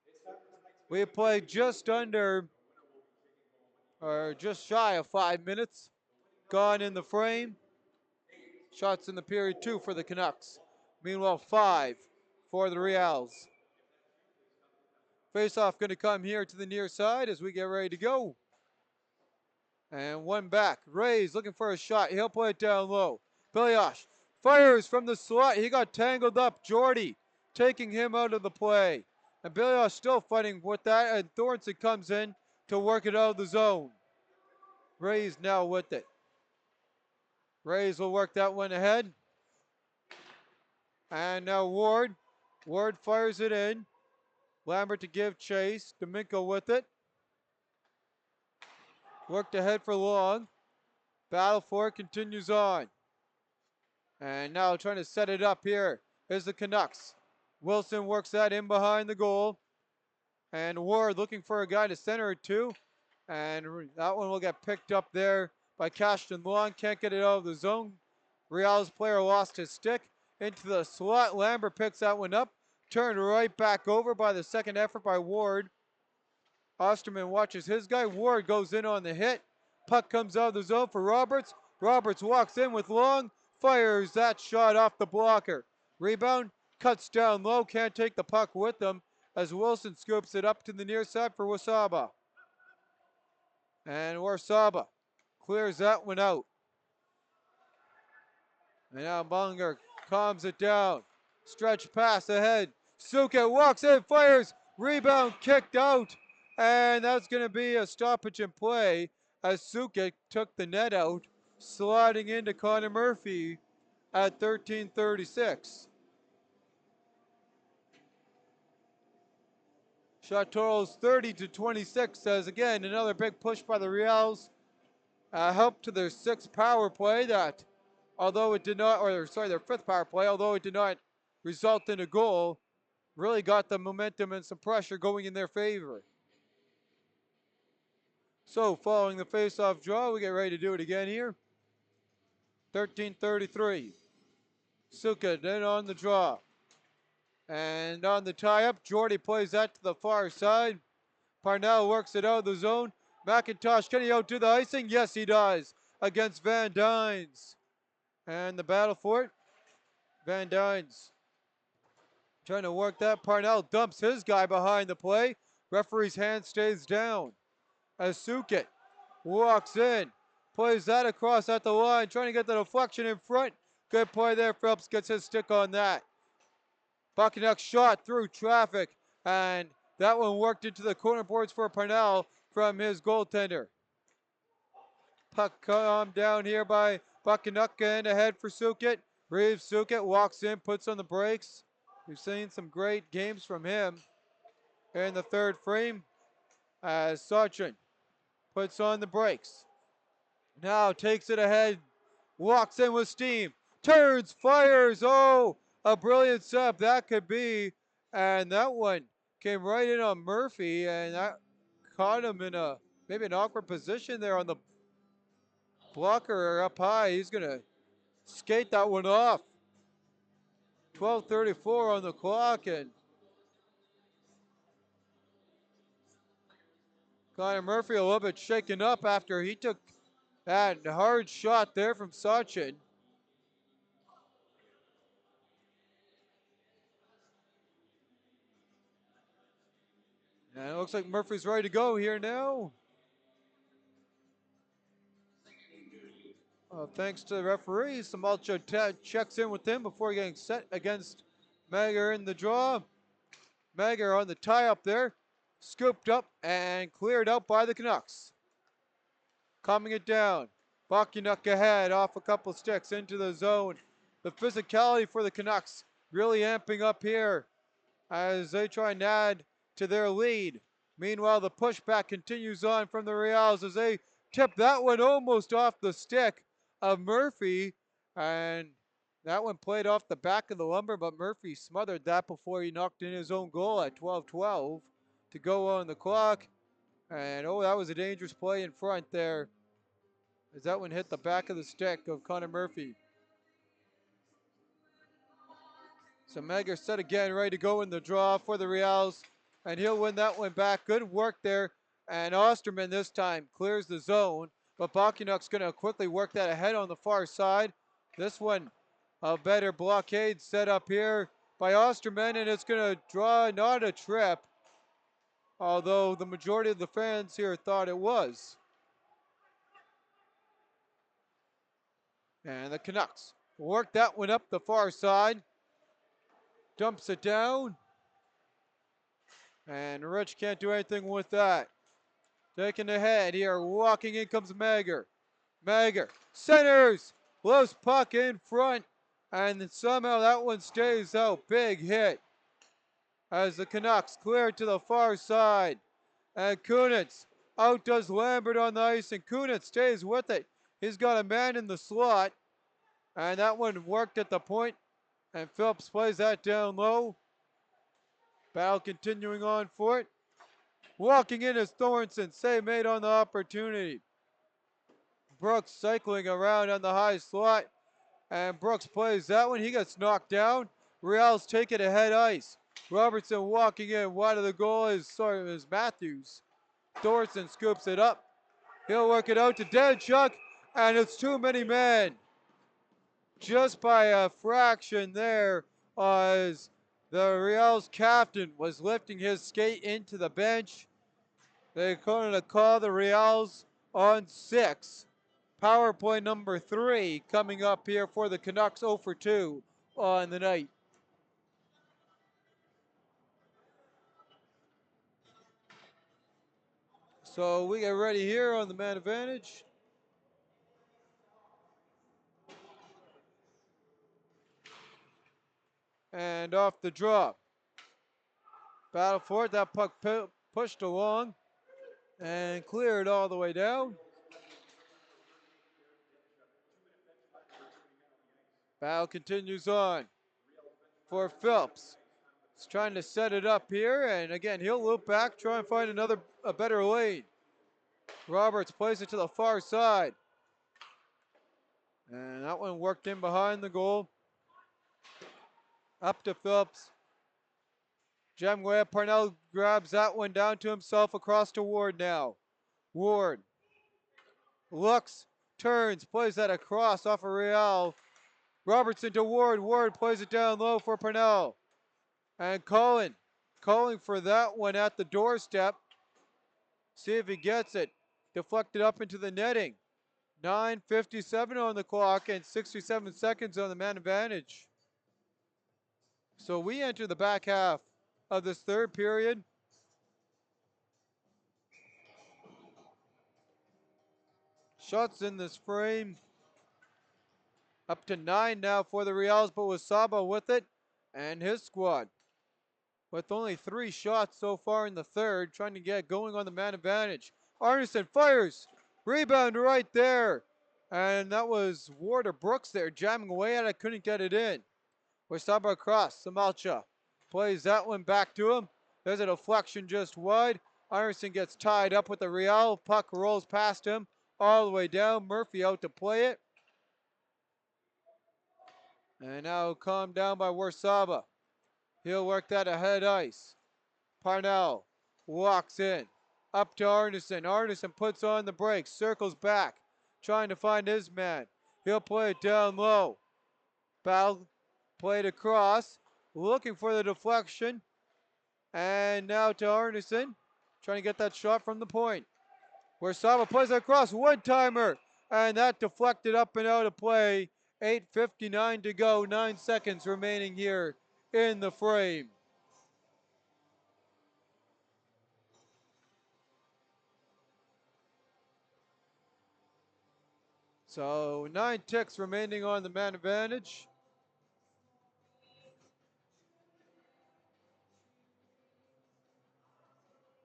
Speaker 1: We played just under, or just shy of 5 minutes. Gone in the frame. Shots in the period 2 for the Canucks. Meanwhile, 5 for the Riels. Face-off going to come here to the near side as we get ready to go. And one back. Rays looking for a shot. He'll play it down low. Biliosh fires from the slot. He got tangled up. Jordy taking him out of the play. And Biliosh still fighting with that. And Thornton comes in to work it out of the zone. Rays now with it. Rays will work that one ahead. And now Ward. Ward fires it in. Lambert to give chase. Domingo with it. Worked ahead for Long. Battle for it continues on. And now trying to set it up here is the Canucks. Wilson works that in behind the goal. And Ward looking for a guy to center it to. And that one will get picked up there by Cashton Long. Can't get it out of the zone. Riels player lost his stick into the slot. Lambert picks that one up. Turned right back over by the second effort by Ward. Osterman watches his guy. Ward goes in on the hit. Puck comes out of the zone for Roberts. Roberts walks in with Long. Fires that shot off the blocker. Rebound. Cuts down low. Can't take the puck with him as Wilson scoops it up to the near side for Wasaba. And Wasaba clears that one out. And now Munger calms it down. Stretch pass ahead. Suket walks in, fires. Rebound kicked out. And that's going to be a stoppage in play as Suket took the net out, sliding into Connor Murphy at 13:36. Shot total is 30-26 as again another big push by the Riels. Help to their 6th power play that, although it did not, or sorry, their 5th power play, although it did not result in a goal, really got the momentum and some pressure going in their favor. So following the face-off draw, we get ready to do it again here. 13:33. Suka then on the draw. And on the tie-up, Jordy plays that to the far side. Parnell works it out of the zone. McIntosh, can he outdo the icing? Yes, he does. Against Van Dynes. And the battle for it. Van Dynes trying to work that. Parnell dumps his guy behind the play. Referee's hand stays down. As Sukit walks in. Plays that across at the line. Trying to get the deflection in front. Good play there. Phelps gets his stick on that. Buckanuck shot through traffic, and that one worked into the corner boards for Parnell from his goaltender. Puck calmed down here by Buckanuck and ahead for Sukit. Riels Sukit walks in, puts on the brakes. We've seen some great games from him in the third frame as Sachin puts on the brakes. Now takes it ahead, walks in with steam, turns, fires. Oh, a brilliant sub that could be. And that one came right in on Murphy, and that caught him in a maybe an awkward position there on the blocker up high. He's going to skate that one off. 12:34 on the clock, and Connor Murphy a little bit shaken up after he took that hard shot there from Sachin. And it looks like Murphy's ready to go here now. Thanks to the referee, Samalcho checks in with him before getting set against Magyar in the draw. Magyar on the tie-up there, scooped up and cleared out by the Canucks. Calming it down. Buckanuck ahead off a couple sticks into the zone. The physicality for the Canucks really amping up here as they try and add to their lead. Meanwhile, the pushback continues on from the Riels as they tip that one almost off the stick of Murphy. And that one played off the back of the lumber, but Murphy smothered that before he knocked in his own goal at 12:12 to go on the clock. And oh, that was a dangerous play in front there as that one hit the back of the stick of Connor Murphy. So Magyar set again, ready to go in the draw for the Riels, and he'll win that one back. Good work there, and Osterman this time clears the zone, but Buckanuck's going to quickly work that ahead on the far side. This one, a better blockade set up here by Osterman, and it's going to draw not a trip, although the majority of the fans here thought it was. And the Canucks work that one up the far side. Dumps it down. And Rich can't do anything with that. Taking the head here. Walking in comes Magyar. Magyar centers. Blows puck in front. And somehow that one stays out. Big hit. As the Canucks clear to the far side. And Kunitz outdoes Lambert on the ice. And Kunitz stays with it. He's got a man in the slot. And that one worked at the point. And Phillips plays that down low. Battle continuing on for it. Walking in is Thornton. Save made on the opportunity. Brooks cycling around on the high slot. And Brooks plays that one. He gets knocked down. Riels take it ahead ice. Robertson walking in. Wide of the goal is Matthews. Thornton scoops it up. He'll work it out to Danchuk. And it's too many men. Just by a fraction there as the Riels captain was lifting his skate into the bench. They're going to call the Riels on 6. Power play number 3 coming up here for the Canucks 0 for 2 on the night. So we get ready here on the man advantage. And off the drop. Battle for it. That puck pushed along and cleared all the way down. Battle continues on for Phelps. He's trying to set it up here, and again, he'll loop back, try and find a better lane. Roberts plays it to the far side. And that one worked in behind the goal. Up to Phillips. Jamway Parnell grabs that one down to himself across to Ward now. Ward looks, turns, plays that across off of Riel. Robertson to Ward. Ward plays it down low for Parnell. And Cullen calling for that one at the doorstep. See if he gets it. Deflected up into the netting. 9:57 on the clock and 67 seconds on the man advantage. So we enter the back half of this third period. Shots in this frame. Up to 9 now for the Riels, but with Saba with it and his squad. With only 3 shots so far in the third, trying to get going on the man advantage. Arneson fires. Rebound right there. And that was Ward or Brooks there jamming away at it, couldn't get it in. With Saba across, Samalcha plays that one back to him. There's a deflection just wide. Arneson gets tied up with the Riel. Puck rolls past him all the way down. Murphy out to play it. And now calmed down by Warsaba. He'll work that ahead ice. Parnell walks in. Up to Arneson. Arneson puts on the brakes. Circles back. Trying to find his man. He'll play it down low. Battle played across. Looking for the deflection. And now to Arneson. Trying to get that shot from the point. Warsaba plays it across. One-timer. And that deflected up and out of play. 8:59 to go, 9 seconds remaining here in the frame. So 9 ticks remaining on the man advantage.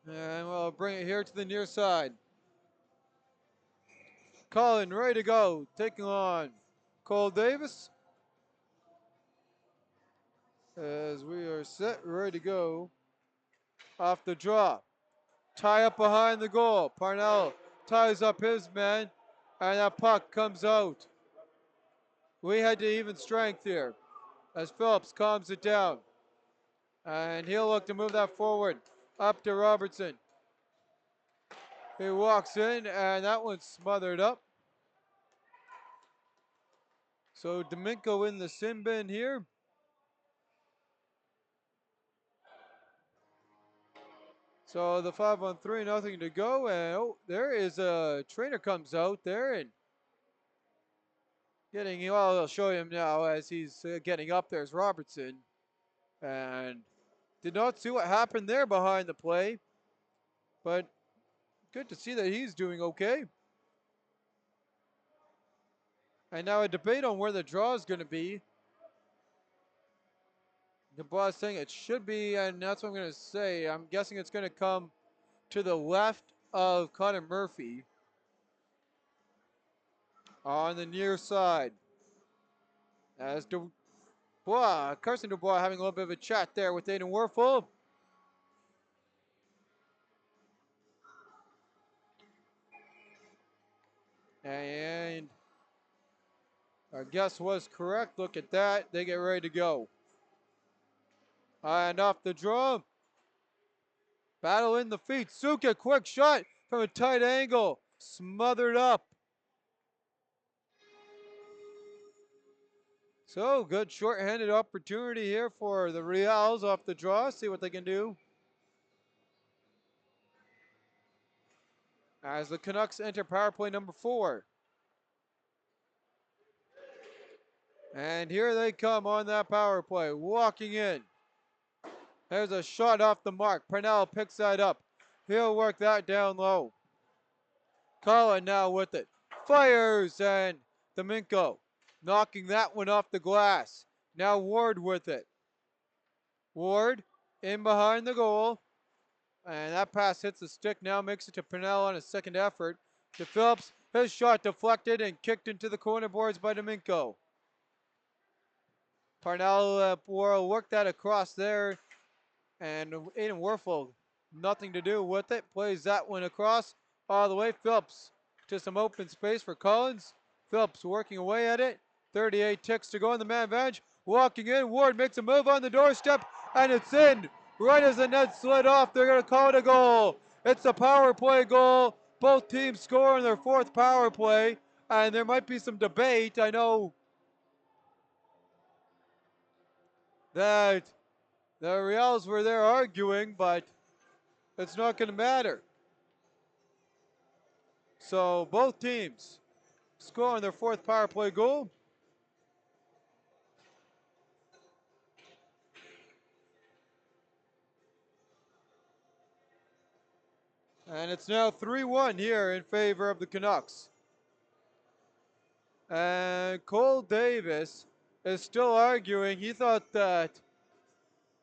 Speaker 1: And we'll bring it here to the near side. Colin ready to go, taking on Cole Davis. As we are set, ready to go. Off the draw. Tie up behind the goal. Parnell ties up his man. And that puck comes out. We had to even strength here as Phillips calms it down. And he'll look to move that forward. Up to Robertson. He walks in and that one's smothered up. So Domingo in the sin bin here. So the 5-on-3, nothing to go. And oh, there is a trainer comes out there and getting, well, I'll show him now as he's getting up. There's Robertson. And did not see what happened there behind the play. But good to see that he's doing okay. And now a debate on where the draw is going to be. Dubois saying it should be, and that's what I'm going to say. I'm guessing it's going to come to the left of Connor Murphy on the near side. As Dubois, Carson Dubois having a little bit of a chat there with Aiden Werfel. And our guess was correct. Look at that. They get ready to go. And off the draw. Battle in the feet. Suka, quick shot from a tight angle. Smothered up. So good short-handed opportunity here for the Riels off the draw. See what they can do. As the Canucks enter power play number 4. And here they come on that power play. Walking in. There's a shot off the mark. Parnell picks that up. He'll work that down low. Colin now with it. Fires and Domingo knocking that one off the glass. Now Ward with it. Ward in behind the goal. And that pass hits the stick. Now makes it to Parnell on a second effort. To Phillips. His shot deflected and kicked into the corner boards by Domingo. Parnell will work that across there. And Aiden Werfel, nothing to do with it. Plays that one across all the way. Phillips to some open space for Collins. Phillips working away at it. 38 ticks to go in the man advantage. Walking in, Ward makes a move on the doorstep, and it's in. Right as the net slid off, they're going to call it a goal. It's a power play goal. Both teams score in their fourth power play, and there might be some debate. I know that the Riels were there arguing, but it's not going to matter. So both teams score on their fourth power play goal. And it's now 3-1 here in favor of the Canucks. And Cole Davis is still arguing. He thought that,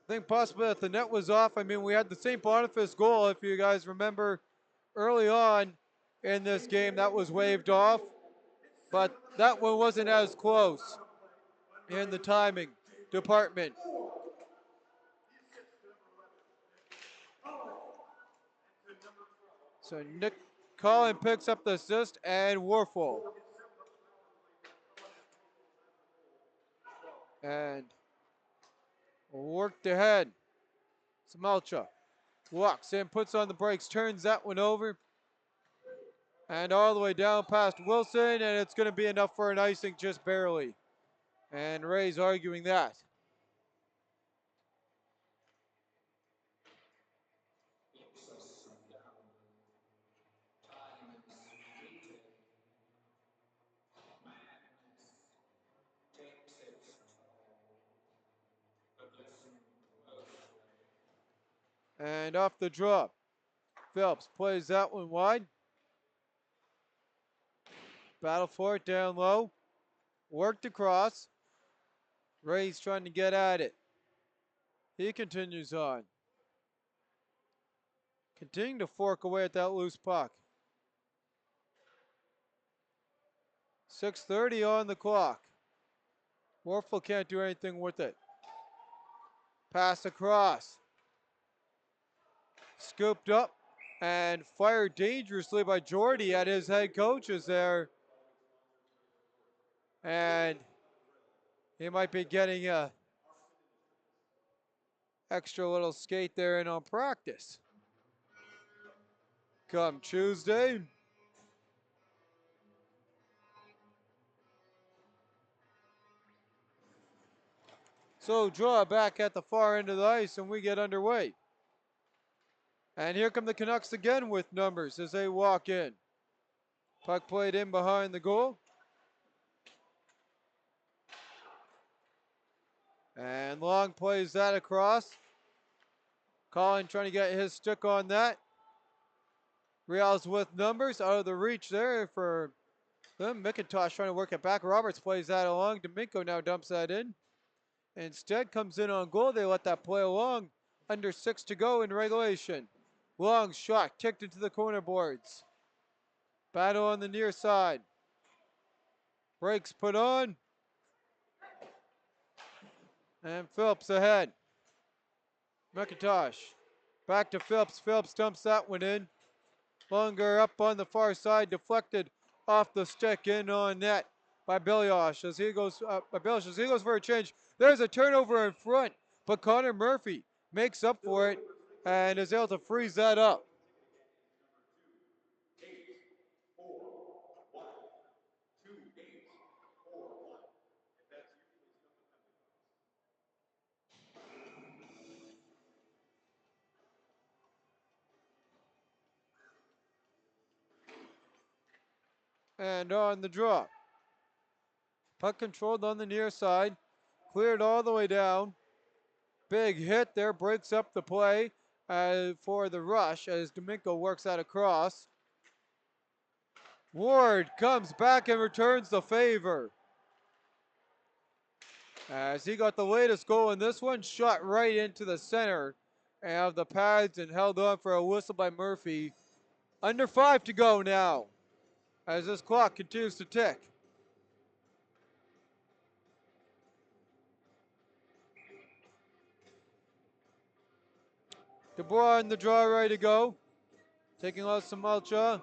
Speaker 1: I think possibly that the net was off. I mean, we had the St. Boniface goal, if you guys remember, early on in this game. That was waved off. But that one wasn't as close in the timing department. So Nick Collin picks up the assist and Warfel. And worked ahead. Smelcha walks in, puts on the brakes, turns that one over. And all the way down past Wilson, and it's going to be enough for an icing, just barely. And Ray's arguing that. And off the drop, Phelps plays that one wide. Battle for it down low. Worked across. Ray's trying to get at it. He continues on. Continuing to fork away at that loose puck. 6:30 on the clock. Warfel can't do anything with it. Pass across. Scooped up and fired dangerously by Jordy at his head coaches there. And he might be getting a extra little skate there in on practice. Come Tuesday. So draw back at the far end of the ice and we get underway. And here come the Canucks again with numbers as they walk in. Puck played in behind the goal. And Long plays that across. Collin trying to get his stick on that. Riels with numbers out of the reach there for them. McIntosh trying to work it back. Roberts plays that along. D'Amico now dumps that in. Instead comes in on goal. They let that play along. Under 6 to go in regulation. Long shot kicked into the corner boards. Battle on the near side. Brakes put on. And Phillips ahead. McIntosh. Back to Phillips. Phillips dumps that one in. Longer up on the far side. Deflected off the stick in on net by Biliosh as he goes for a change. There's a turnover in front, but Connor Murphy makes up for it and is able to freeze that up. And on the draw. Puck controlled on the near side. Cleared all the way down. Big hit there, breaks up the play for the rush as D'Amico works that across. Ward comes back and returns the favor. As he got the latest goal in this one, shot right into the center of the pads and held on for a whistle by Murphy. Under 5 to go now as this clock continues to tick. DeBoer on the draw, ready to go. Taking out Samalcha.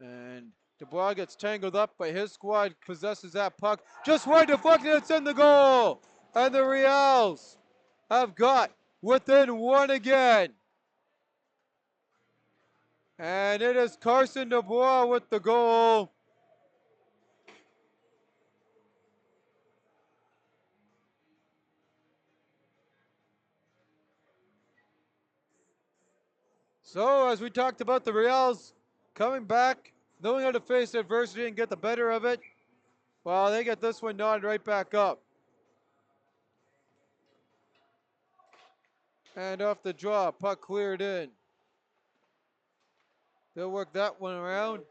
Speaker 1: And Dubois gets tangled up, but his squad possesses that puck. Just wide deflected, it's in the goal. And the Riels have got within one again. And it is Carson Dubois with the goal. So, as we talked about, the Riels coming back, knowing how to face adversity and get the better of it. Well, they get this one nodded right back up. And off the draw, puck cleared in. They'll work that one around.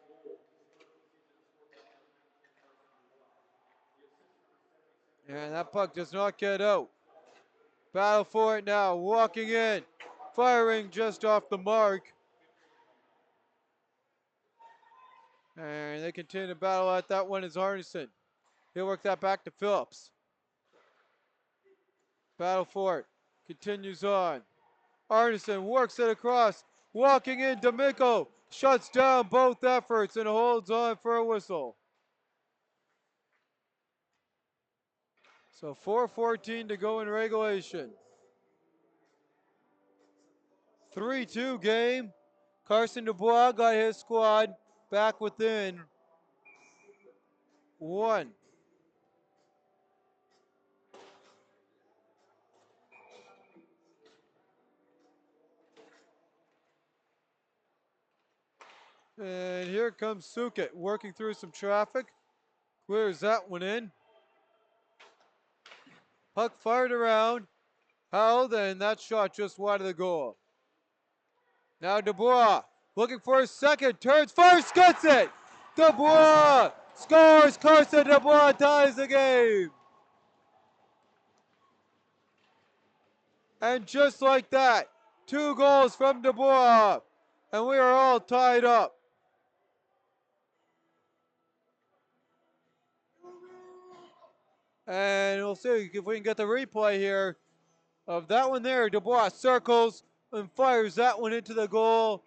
Speaker 1: And that puck does not get out. Battle for it now, walking in, firing just off the mark. And they continue to battle at that one is Arneson. He'll work that back to Phillips. Battle for it, continues on. Arneson works it across, walking in, D'Amico shuts down both efforts and holds on for a whistle. So 4:14 to go in regulation. 3-2 game. Carson Dubois got his squad back within one. And here comes Sukit working through some traffic. Clears that one in. Puck fired around. Held, and that shot just wide of the goal. Now Dubois looking for a second. Turns first, gets it. Dubois scores. Carson Dubois ties the game. And just like that, 2 goals from Dubois. And we are all tied up. And we'll see if we can get the replay here of that one there. Dubois circles and fires that one into the goal,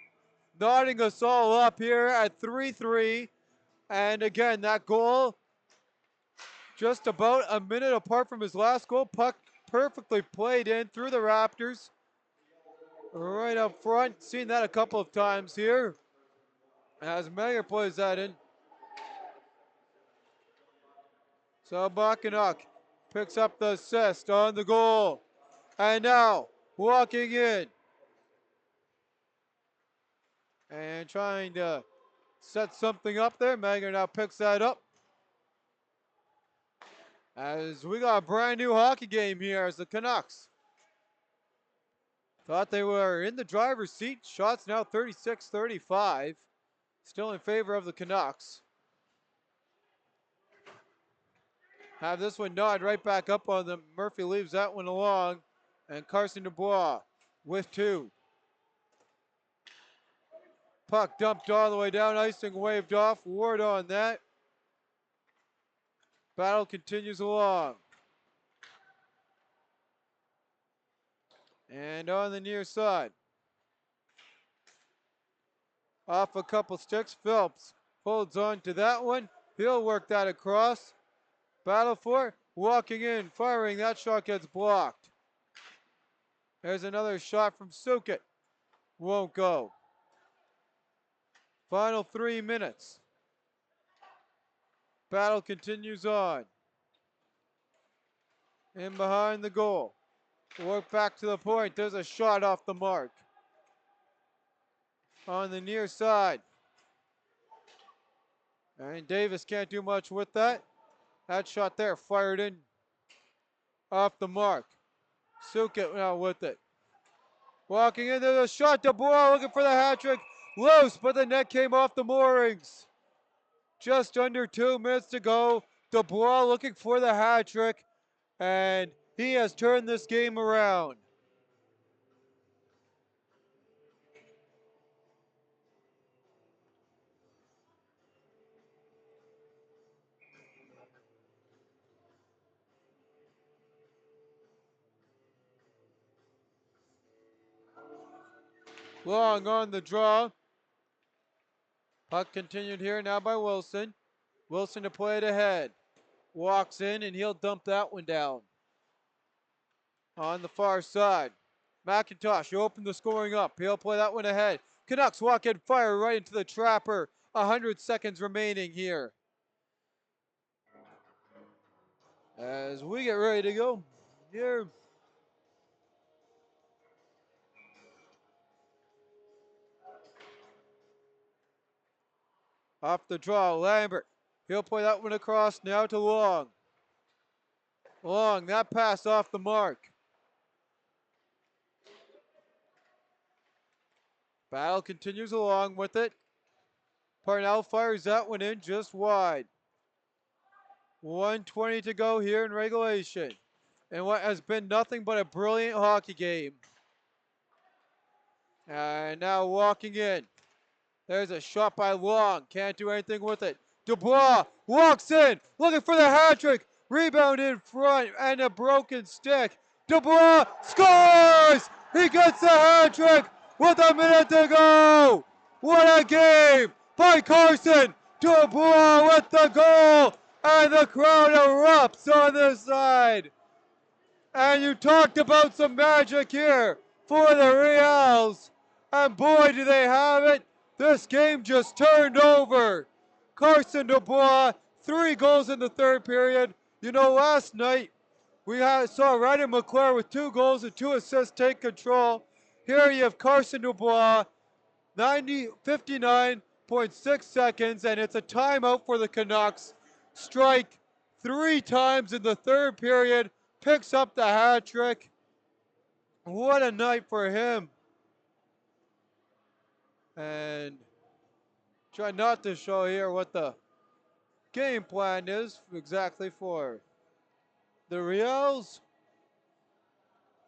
Speaker 1: nodding us all up here at 3-3. And again, that goal just about a minute apart from his last goal. Puck perfectly played in through the Raptors. Right up front. Seen that a couple of times here. As Meyer plays that in. So Canuck picks up the assist on the goal. And now walking in. And trying to set something up there. Meyer now picks that up. As we got a brand new hockey game here as the Canucks thought they were in the driver's seat. Shots now 36-35. Still in favor of the Canucks. Have this one nod right back up on them. Murphy leaves that one along. And Carson Dubois with 2. Puck dumped all the way down. Icing waved off. Ward on that. Battle continues along. And on the near side. Off a couple sticks. Phelps holds on to that one. He'll work that across. Battle for it. Walking in, firing. That shot gets blocked. There's another shot from Sukit. Won't go. Final 3 minutes. Battle continues on. In behind the goal. Work back to the point. There's a shot off the mark. On the near side. And Davis can't do much with that. That shot there fired in off the mark. Sukit now with it. Walking in, there's a shot. Dubois looking for the hat trick. Loose, but the net came off the moorings. Just under 2 minutes to go. Dubois looking for the hat trick. And he has turned this game around. Long on the draw. Puck continued here now by Wilson. Wilson to play it ahead. Walks in and he'll dump that one down. On the far side. McIntosh, you open the scoring up. He'll play that one ahead. Canucks walk in, fire right into the trapper. 100 seconds remaining here. As we get ready to go here. Off the draw, Lambert. He'll play that one across now to Long. Long, that pass off the mark. Battle continues along with it. Parnell fires that one in just wide. 1:20 to go here in regulation. And what has been nothing but a brilliant hockey game. And now walking in. There's a shot by Long. Can't do anything with it. Dubois walks in. Looking for the hat trick. Rebound in front and a broken stick. Dubois scores! He gets the hat trick with a minute to go. What a game by Carson. Dubois with the goal. And the crowd erupts on this side. And you talked about some magic here for the Riels. And boy, do they have it. This game just turned over. Carson Dubois, 3 goals in the third period. You know, last night we saw Ryder McClure with 2 goals and 2 assists take control. Here you have Carson Dubois, 59.6 seconds, and it's a timeout for the Canucks. Strike 3 times in the third period. Picks up the hat trick. What a night for him. And try not to show here what the game plan is exactly for the Riels.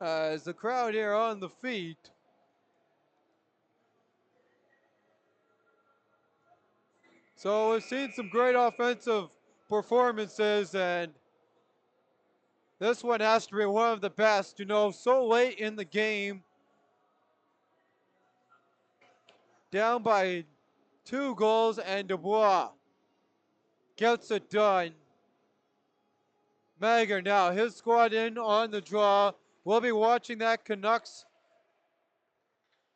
Speaker 1: As the crowd here on the feet. So we've seen some great offensive performances, and this one has to be one of the best. You know, so late in the game, down by 2 goals, and Dubois gets it done. Mager now, his squad in on the draw. We'll be watching that Canucks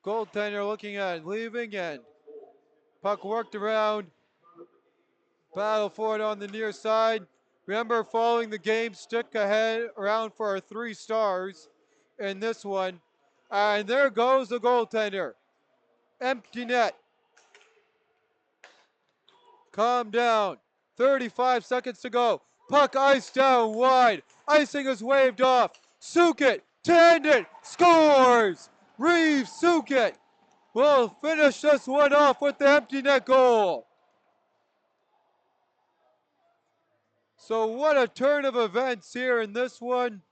Speaker 1: goaltender looking at leaving, and puck worked around. Battle for it on the near side. Remember, following the game, stick ahead around for our 3 stars in this one. And there goes the goaltender. Empty net. Calm down. 35 seconds to go. Puck iced down wide. Icing is waved off. Sukit to end it. Scores! Reeves Sukit will finish this one off with the empty net goal. So what a turn of events here in this one.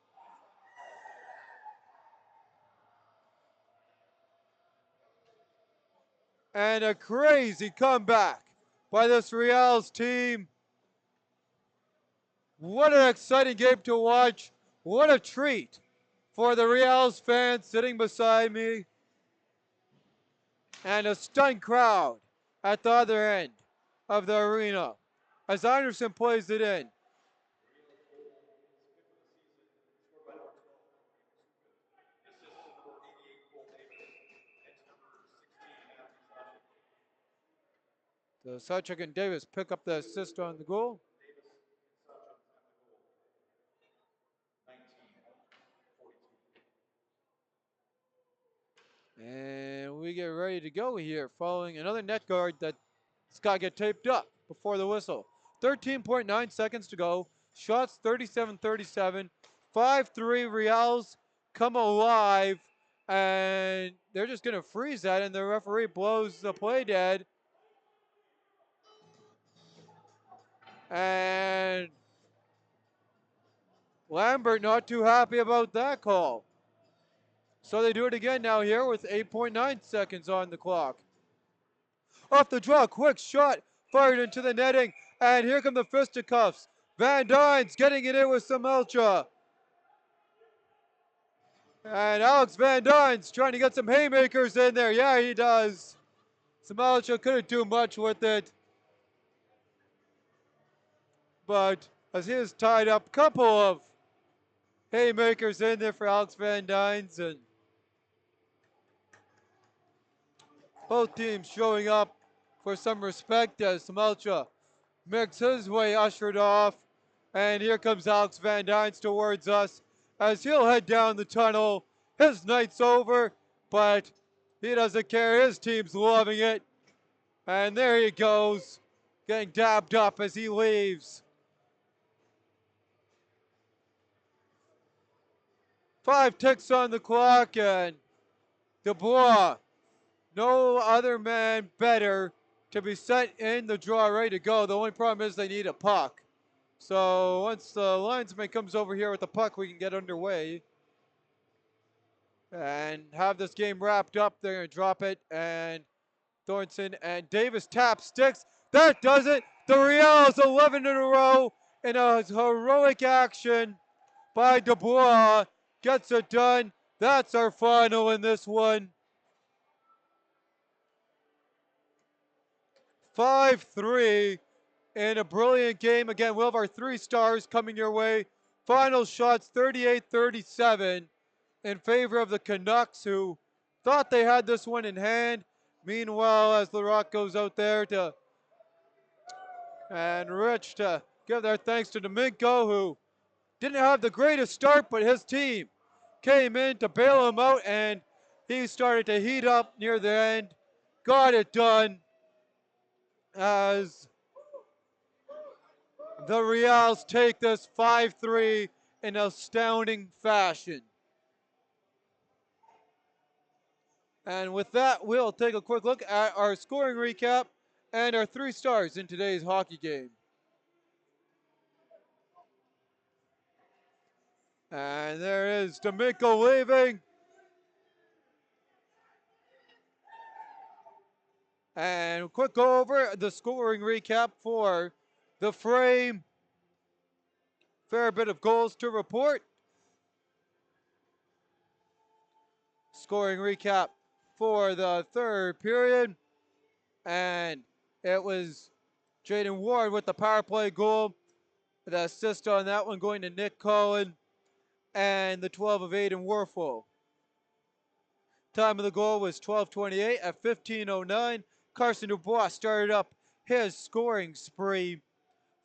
Speaker 1: And a crazy comeback by this Riels team. What an exciting game to watch. What a treat for the Riels fans sitting beside me. And a stunned crowd at the other end of the arena as Anderson plays it in. So Sachek and Davis pick up the assist on the goal. And we get ready to go here following another net guard that's got to get taped up before the whistle. 13.9 seconds to go. Shots 37-37. 5-3 Riels come alive. And they're just going to freeze that, and the referee blows the play dead. And Lambert not too happy about that call. So they do it again now here with 8.9 seconds on the clock. Off the draw, quick shot, fired into the netting, and here come the fisticuffs. Van Dyne's getting it in with some Elcha. And Alex Van Dyne's trying to get some haymakers in there. Yeah, he does. Samalicha couldn't do much with it, but as he is tied up, a couple of haymakers in there for Alex Van Dynes, and both teams showing up for some respect as Samalicha makes his way ushered off. And here comes Alex Van Dynes towards us as he'll head down the tunnel. His night's over, but he doesn't care. His team's loving it. And there he goes, getting dabbed up as he leaves. 5 ticks on the clock, and Dubois, no other man better to be set in the draw, ready to go. The only problem is they need a puck. So once the linesman comes over here with the puck, we can get underway and have this game wrapped up. They're going to drop it, and Thornton and Davis tap sticks. That does it. The Riels 11 in a row in a heroic action by Dubois. Gets it done. That's our final in this one. 5-3 in a brilliant game. Again, we'll have our 3 stars coming your way. Final shots 38-37 in favor of the Canucks, who thought they had this one in hand. Meanwhile, as LaRock goes out there and Rich to give their thanks to Domingo, who didn't have the greatest start, but his team came in to bail him out, and he started to heat up near the end. Got it done as the Riels take this 5-3 in astounding fashion. And with that, we'll take a quick look at our scoring recap and our 3 stars in today's hockey game. And there is D'Amico leaving. And quick go over the scoring recap for the Frame. Fair bit of goals to report. Scoring recap for the 3rd period. And it was Jaden Ward with the power play goal. The assist on that one going to Nick Collin. And the 12 of Aiden Warfel. Time of the goal was 12:28 at 15:09. Carson Dubois started up his scoring spree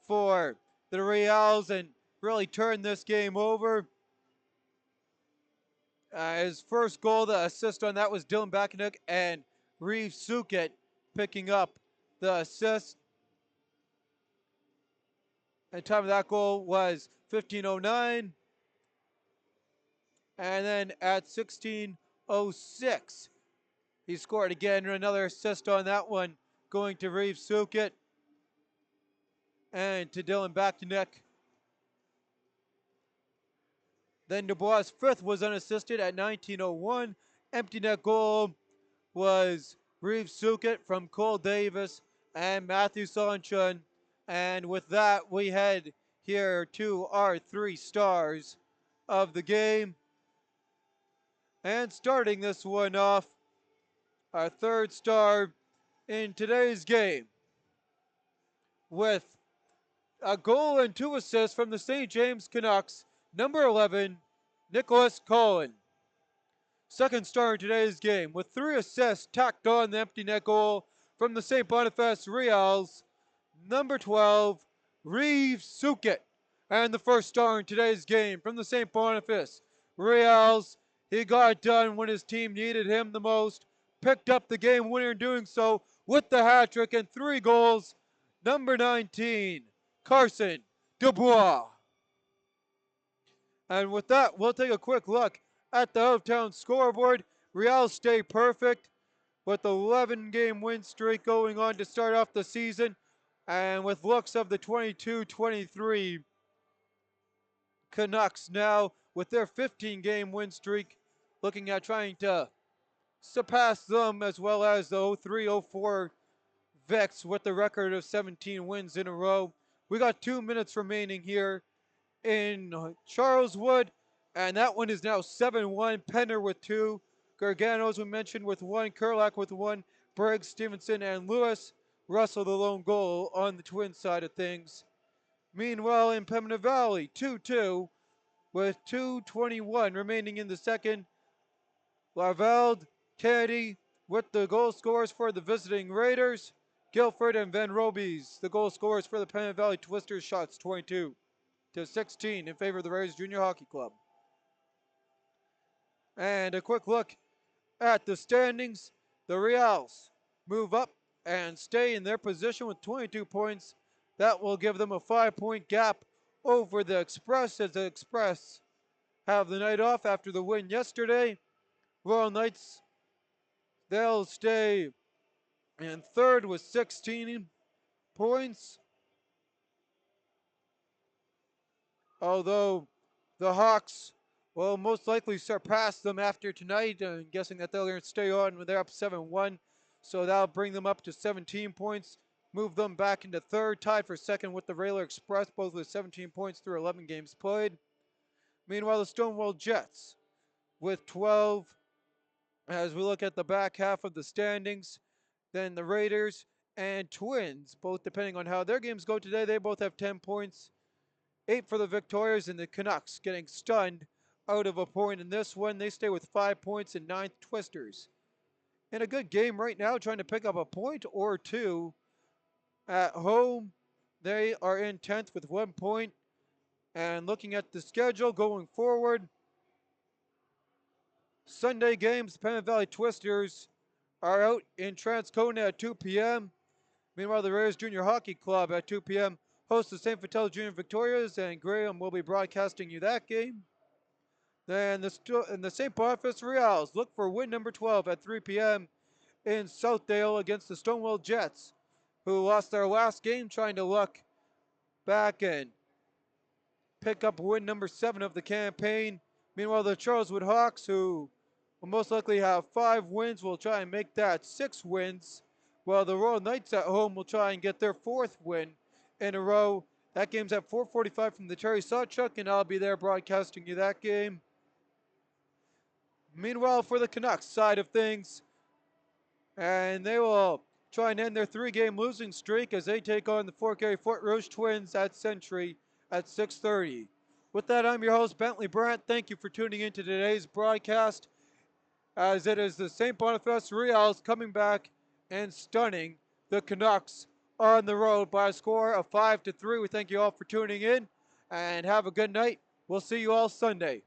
Speaker 1: for the Riels and really turned this game over. His first goal, the assist on that was Dylan Bakaniuk, and Reeves Sukit picking up the assist. And time of that goal was 15:09. And then at 16:06, he scored again, another assist on that one, going to Reeves Sukit and to Dylan Bakaniuk. Then Dubois' 5th was unassisted at 19:01. Empty net goal was Reeves Sukit from Cole Davis and Matthew Sonchun. And with that, we head here to our 3 stars of the game. And starting this one off, our 3rd star in today's game with a goal and 2 assists from the St. James Canucks, number 11, Nicholas Collin. 2nd star in today's game with 3 assists tacked on the empty net goal from the St. Boniface Riels, number 12, Reeves Sukit. And the 1st star in today's game from the St. Boniface Riels, he got it done when his team needed him the most, picked up the game winner in doing so with the hat trick and 3 goals, number 19, Carson Dubois. And with that, we'll take a quick look at the out-of-town scoreboard. Riels stay perfect with 11-game win streak going on to start off the season. And with looks of the 22-23 Canucks now with their 15-game win streak, looking at trying to surpass them, as well as the 03-04 Vex with the record of 17 wins in a row. We got 2 minutes remaining here in Charleswood, and that one is now 7-1. Penner with 2. Gargano, as we mentioned, with 1. Kurlak with 1. Briggs, Stevenson, and Lewis. Russell, the lone goal on the Twins side of things. Meanwhile, in Pembina Valley, 2-2 with 2:21 remaining in the second. Larveld, Kennedy with the goal scorers for the visiting Raiders. Guilford and Van Robies, the goal scorers for the Pembina Valley Twisters, shots 22-16 in favor of the Raiders Junior Hockey Club. And a quick look at the standings. The Riels move up and stay in their position with 22 points. That will give them a 5-point gap over the Express, as the Express have the night off after the win yesterday. Royal Knights, they'll stay in third with 16 points. Although the Hawks will most likely surpass them after tonight. I'm guessing that they're going to stay on when they're up 7-1. So that'll bring them up to 17 points. Move them back into third, tied for second with the Railer Express, both with 17 points through 11 games played. Meanwhile, the Stonewall Jets with 12. As we look at the back half of the standings, then the Raiders and Twins, both depending on how their games go today, they both have 10 points. 8 for the Victorias, and the Canucks getting stunned out of a point in this one. They stay with 5 points and 9th Twisters. In a good game right now, trying to pick up a point or two at home. They are in 10th with 1 point. And looking at the schedule going forward, Sunday games, Pembina Valley Twisters are out in Transcona at 2 p.m. Meanwhile, the Raiders Junior Hockey Club at 2 p.m. hosts the St. Vital Junior Victorias, and Graham will be broadcasting you that game. Then the St. Boniface Riels look for win number 12 at 3 p.m. in Southdale against the Stonewall Jets, who lost their last game trying to look back and pick up win number 7 of the campaign. Meanwhile, the Charleswood Hawks, who will most likely have 5 wins, will try and make that 6 wins, while the Royal Knights at home will try and get their 4th win in a row. That game's at 4:45 from the Terry Sawchuk, and I'll be there broadcasting you that game. Meanwhile, for the Canucks side of things, and they will try and end their 3-game losing streak as they take on the Fort Garry Fort Rouge Twins at Century at 6:30. With that, I'm your host, Bentley Brandt. Thank you for tuning in to today's broadcast, as it is the St. Boniface Riels coming back and stunning the Canucks on the road by a score of 5-3. We thank you all for tuning in, and have a good night. We'll see you all Sunday.